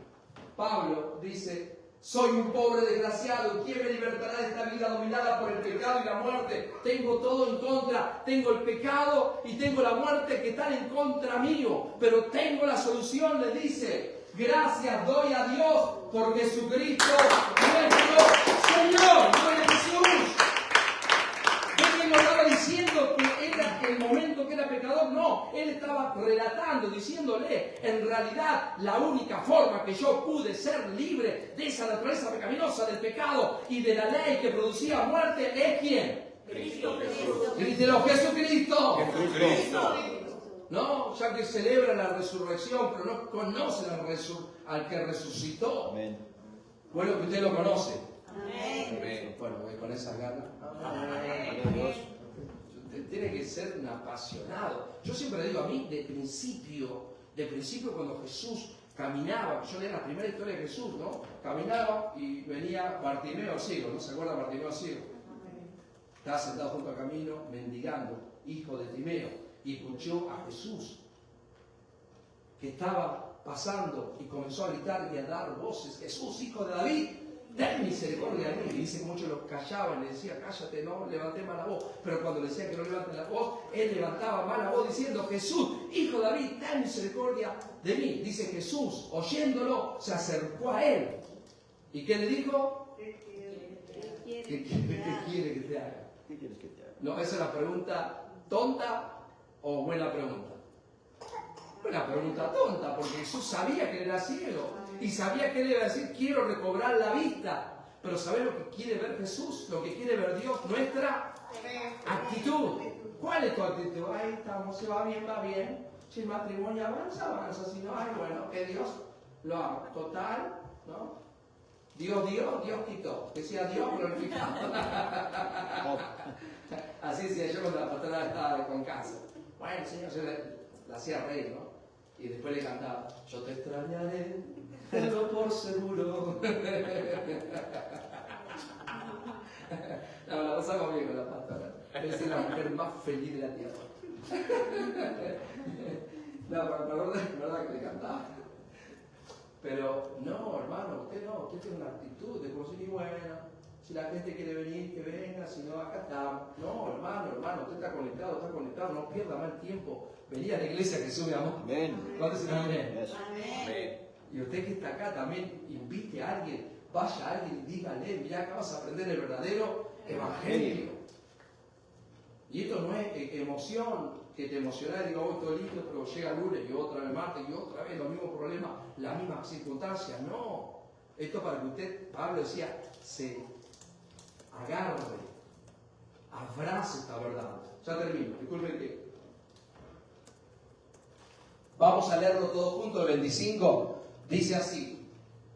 Pablo dice, soy un pobre desgraciado, ¿quién me libertará de esta vida dominada por el pecado y la muerte? Tengo todo en contra, tengo el pecado y tengo la muerte que están en contra mío, pero tengo la solución, le dice, gracias doy a Dios por Jesucristo nuestro Señor. ¡Gloria a Jesús! Él no estaba diciendo que era el momento que era pecador, no, él estaba relatando, diciéndole, en realidad la única forma que yo pude ser libre de esa naturaleza pecaminosa del pecado y de la ley que producía muerte es ¿quién? Cristo Jesús. Grítelo, Jesucristo. Cristo. No, ya que celebra la resurrección, pero no conoce al que resucitó. Amén. Bueno, que usted lo conoce. Amén. Bueno, con esas ganas. Dios. Usted tiene que ser un apasionado. Yo siempre digo, a mí, de principio cuando Jesús caminaba, yo leí la primera historia de Jesús, ¿no? Caminaba y venía Bartimeo ciego, ¿no se acuerda Bartimeo ciego? Estaba sentado junto al camino, mendigando, hijo de Timeo, y escuchó a Jesús, que estaba pasando y comenzó a gritar y a dar voces, Jesús, hijo de David, ten misericordia de mí. Y dice que muchos lo callaban, le decía, cállate, no levanté más la voz. Pero cuando le decía que no levanten la voz, él levantaba más la voz diciendo, Jesús, hijo de David, ten misericordia de mí. Dice Jesús, oyéndolo, se acercó a él. ¿Y qué le dijo? ¿Qué quiere que te haga? ¿Qué quieres que te haga? No, esa es la pregunta tonta o buena pregunta. Una pregunta tonta, porque Jesús sabía que él era ciego y sabía que él iba a decir, quiero recobrar la vista. Pero ¿sabe lo que quiere ver Jesús? Lo que quiere ver Dios, nuestra actitud. ¿Cuál es tu actitud? Ahí estamos, se va bien. Si el matrimonio avanza. Si no, ay, bueno, que Dios lo haga. Total, ¿no? Dios dio, Dios quitó. Que sea Dios glorificado. Así decía yo cuando la pastora estaba con casa. Bueno, Señor, se la hacía reír, ¿no? Y después le cantaba, yo te extrañaré, tenlo por seguro. No, la pasamos bien con la pastora. Es la mujer más feliz de la tierra. No, verdad que le cantaba. Pero no, hermano, usted tiene una actitud de por sí bueno. Si la gente quiere venir, que venga, si no, acá está. No, hermano, usted está conectado, no pierda más tiempo. Vení a la iglesia que sube amor. Amén. ¿Cuántos dicen amén? Yes. Amén. Y usted que está acá también invite a alguien, vaya a alguien y dígale, mirá, acá vas a aprender el verdadero evangelio. Y esto no es emoción, que te emociona y digo, hoy estoy listo, pero llega el lunes y otra vez martes y otra vez los mismos problemas, las mismas circunstancias. No. Esto para que usted, Pablo decía, se agarre, abrace esta verdad. Ya termino, disculpen que. Vamos a leerlo todo junto, el 25. Dice así: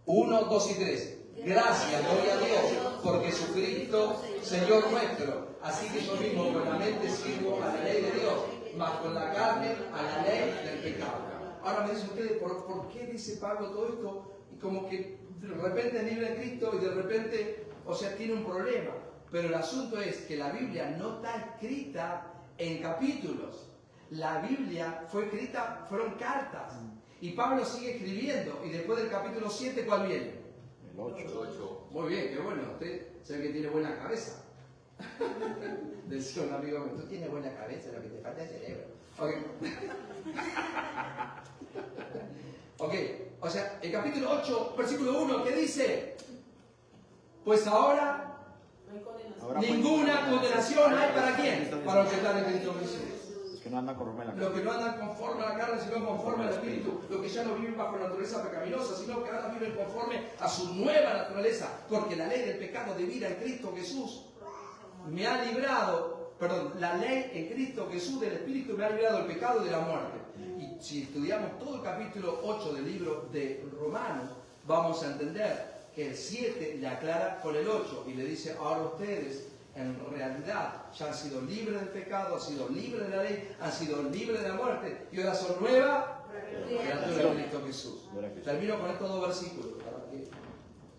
1, 2 y 3. Gracias doy a Dios por Jesucristo, Señor nuestro. Así que yo mismo con la mente sirvo a la ley de Dios, mas con la carne a la ley del pecado. Ahora me dicen ustedes, ¿por qué dice Pablo todo esto? Y como que de repente es libre en Cristo y de repente, o sea, tiene un problema. Pero el asunto es que la Biblia no está escrita en capítulos. La Biblia fue escrita, fueron cartas. Y Pablo sigue escribiendo. Y después del capítulo 7, ¿cuál viene? El 8. Muy bien, qué bueno. Usted se ve que tiene buena cabeza. Decía un amigo mío, tú tienes buena cabeza, lo que te falta es cerebro. Ok, o sea, el capítulo 8, versículo 1, ¿qué dice? Pues ahora ninguna condenación hay para quién, para los que están en Cristo Jesús. no andan conforme a la Los carne. que no andan conforme a la carne, sino conforme al Espíritu. Los que ya no viven bajo la naturaleza pecaminosa, sino que ahora viven conforme a su nueva naturaleza. Porque la ley del pecado de vida en Cristo Jesús me ha librado, perdón, la ley en Cristo Jesús del Espíritu me ha librado del pecado y de la muerte. Y si estudiamos todo el capítulo 8 del libro de Romanos, vamos a entender que el 7 le aclara con el 8 y le dice, ahora ustedes en realidad ya han sido libres del pecado, han sido libres de la ley, han sido libres de la muerte y ahora son nueva criatura en Cristo Jesús. Termino con estos dos versículos para que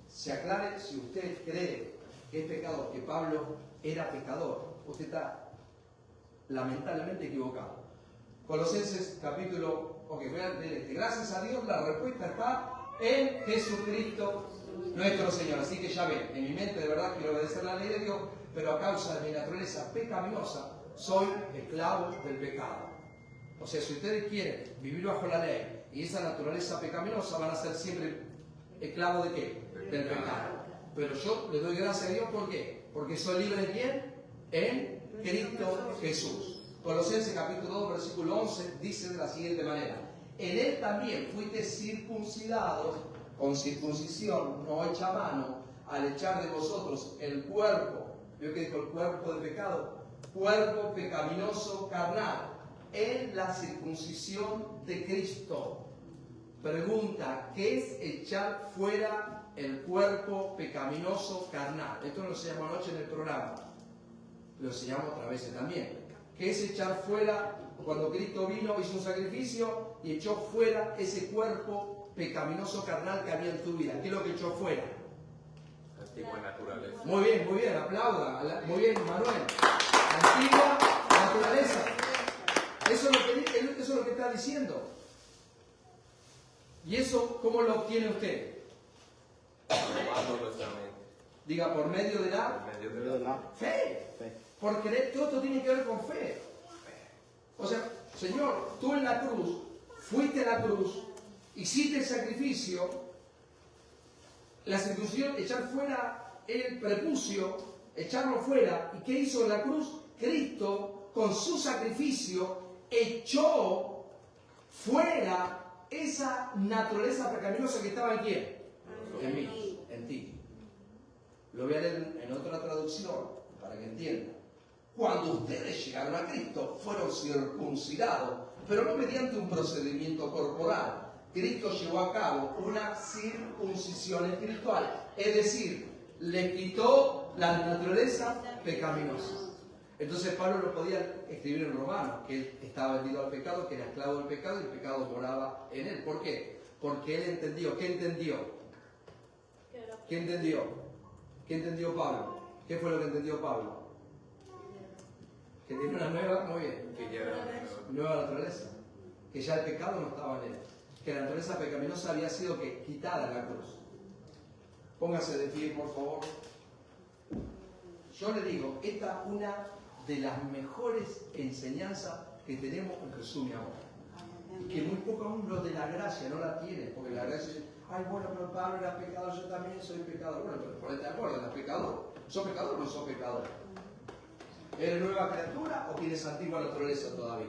se aclare si usted cree que es pecador, que Pablo era pecador. Usted está lamentablemente equivocado. Colosenses capítulo, voy a leer este. Gracias a Dios la respuesta está en Jesucristo nuestro Señor. Así que ya ven, en mi mente de verdad quiero obedecer la ley de Dios, pero a causa de mi naturaleza pecaminosa soy esclavo del pecado. O sea, si ustedes quieren vivir bajo la ley y esa naturaleza pecaminosa, van a ser siempre esclavos de qué? Del pecado. Pero yo le doy gracias a Dios, ¿por qué? Porque soy libre de quién? En Cristo Jesús. Colosenses capítulo 2, versículo 11 dice de la siguiente manera: en él también fuiste circuncidados con circuncisión no hecha a mano, al echar de vosotros el cuerpo, ¿veo que dijo el cuerpo de pecado? Cuerpo pecaminoso carnal, en la circuncisión de Cristo. Pregunta, ¿qué es echar fuera el cuerpo pecaminoso carnal? Esto lo enseñamos anoche en el programa, lo enseñamos otras veces también. ¿Qué es echar fuera? Cuando Cristo vino, hizo un sacrificio y echó fuera ese cuerpo pecaminoso carnal que había en tu vida. ¿Qué es lo que echó fuera? Antigua naturaleza. Muy bien, aplauda. Muy bien, Manuel. Antigua naturaleza. Eso es lo que está diciendo. ¿Y eso cómo lo obtiene usted? Renovando nuestra mente. Diga, por medio de la Por medio de la fe. Fe. Por creer, todo esto tiene que ver con fe. O sea, Señor, tú en la cruz, fuiste a la cruz, hiciste el sacrificio, la circuncisión, echar fuera el prepucio, echarlo fuera. ¿Y qué hizo en la cruz? Cristo, con su sacrificio, echó fuera esa naturaleza pecaminosa que estaba en quién? En mí, en ti. Lo voy a leer en otra traducción para que entiendan. Cuando ustedes llegaron a Cristo, fueron circuncidados, pero no mediante un procedimiento corporal. Cristo llevó a cabo una circuncisión espiritual, es decir, le quitó la naturaleza pecaminosa. Entonces Pablo lo podía escribir en Romanos, que él estaba vendido al pecado, que era esclavo del pecado y el pecado moraba en él. ¿Por qué? Porque él entendió. ¿Qué entendió? ¿Qué entendió? ¿Qué entendió Pablo? ¿Qué fue lo que entendió Pablo? Que tiene una nueva, muy bien, que ya era nueva naturaleza. Que ya el pecado no estaba en él. Que la naturaleza pecaminosa había sido quitada en la cruz. Póngase de pie, por favor. Yo le digo, esta es una de las mejores enseñanzas que tenemos en Jesús, mi amor. Y que muy poco aún lo de la gracia no la tiene, porque la gracia dice, ay, bueno, pero Pablo era pecador, yo también soy pecador. Bueno, pero ponete de acuerdo, eres pecador. ¿Sos pecador o no sos pecador? ¿Eres nueva criatura o tienes antigua naturaleza todavía?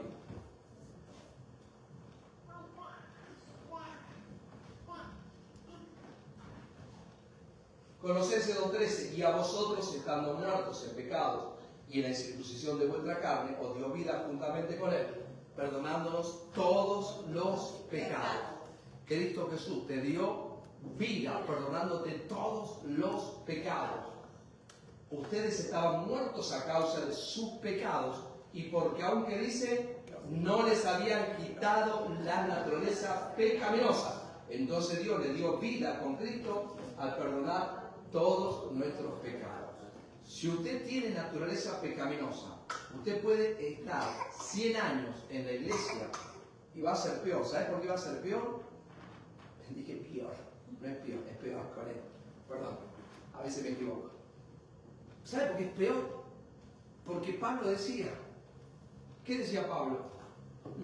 Colosenses 2:13, y a vosotros, estando muertos en pecados y en la incircuncisión de vuestra carne, os dio vida juntamente con él, perdonándonos todos los pecados. Cristo Jesús te dio vida, perdonándote todos los pecados. Ustedes estaban muertos a causa de sus pecados y porque, aunque dice, no les habían quitado la naturaleza pecaminosa. Entonces Dios le dio vida con Cristo al perdonar todos nuestros pecados. Si usted tiene naturaleza pecaminosa, usted puede estar 100 años en la iglesia y va a ser peor. ¿Sabes por qué va a ser peor? Dije peor, no es peor, es peor con él. Perdón, a veces me equivoco. ¿Sabe por qué es peor? Porque Pablo decía, ¿qué decía Pablo?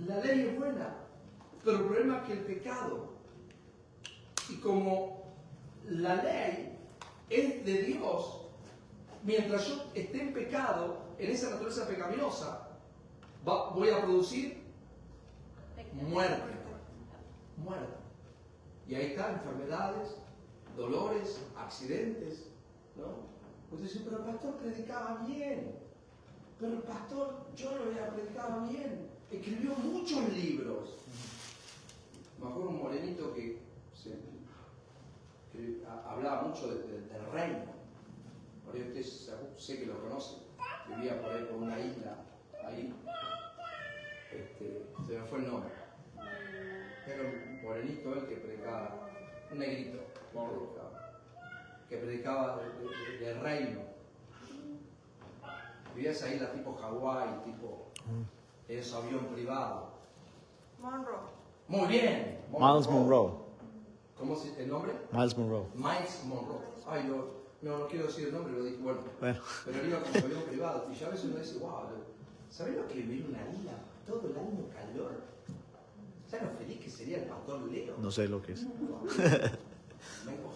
La ley es buena, pero el problema es que el pecado, y como la ley es de Dios, mientras yo esté en pecado, en esa naturaleza pecaminosa, voy a producir muerte. Muerte. Y ahí están enfermedades, dolores, accidentes, ¿no? Usted dice, pero el pastor predicaba bien. Pero el pastor, yo no había predicado bien. Escribió muchos libros. Me acuerdo un morenito que hablaba mucho del reino. Por ahí usted sé que lo conoce. Vivía por ahí por una isla. Ahí. Se me fue el nombre. Era un morenito él que predicaba. Un negrito. Que predicaba del reino. Vivía esa isla tipo Hawái, tipo ese avión privado. Monroe. Muy bien. Miles Monroe. ¿Cómo es el nombre? Miles Monroe. Miles Monroe. Ay, no quiero decir el nombre, lo dije, bueno. Bueno. Pero él iba con su avión privado. Y yo a veces uno dice, wow, ¿sabés lo que vivir en una isla todo el año calor? ¿Sabes lo feliz que sería el pastor Leo? No sé lo que es. Vengo.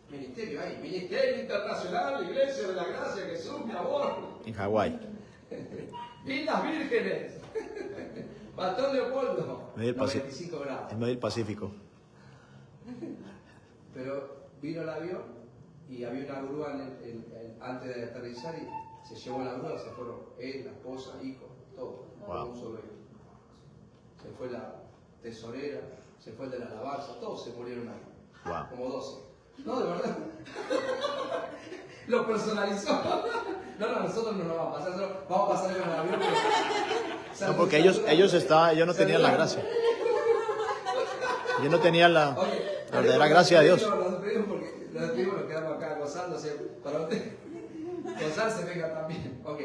Ministerio ahí, Ministerio Internacional, Iglesia de la Gracia, Jesús, mi amor. En Hawái. Islas Vírgenes. Pastor Leopoldo. Medio del 95 grados. En medio del Pacífico. Pero vino el avión y había una grúa antes de aterrizar y se llevó la grúa, se fueron él, la esposa, hijos, todo. Wow. Un solo hijo. Se fue la tesorera, se fue el de la alabanza, todos se murieron ahí. Wow. Como 12. No, de verdad. Lo personalizó. No, nosotros no nos va a pasar, nosotros vamos a pasar con el avión. No, porque ellos no tenían la gracia. Ellos no tenían la verdadera gracia de Dios. Nos despedimos porque nos quedamos acá gozándose. Para usted, gozarse venga también. Ok,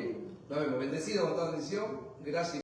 nos vemos. Bendecido con toda bendición. Gracias.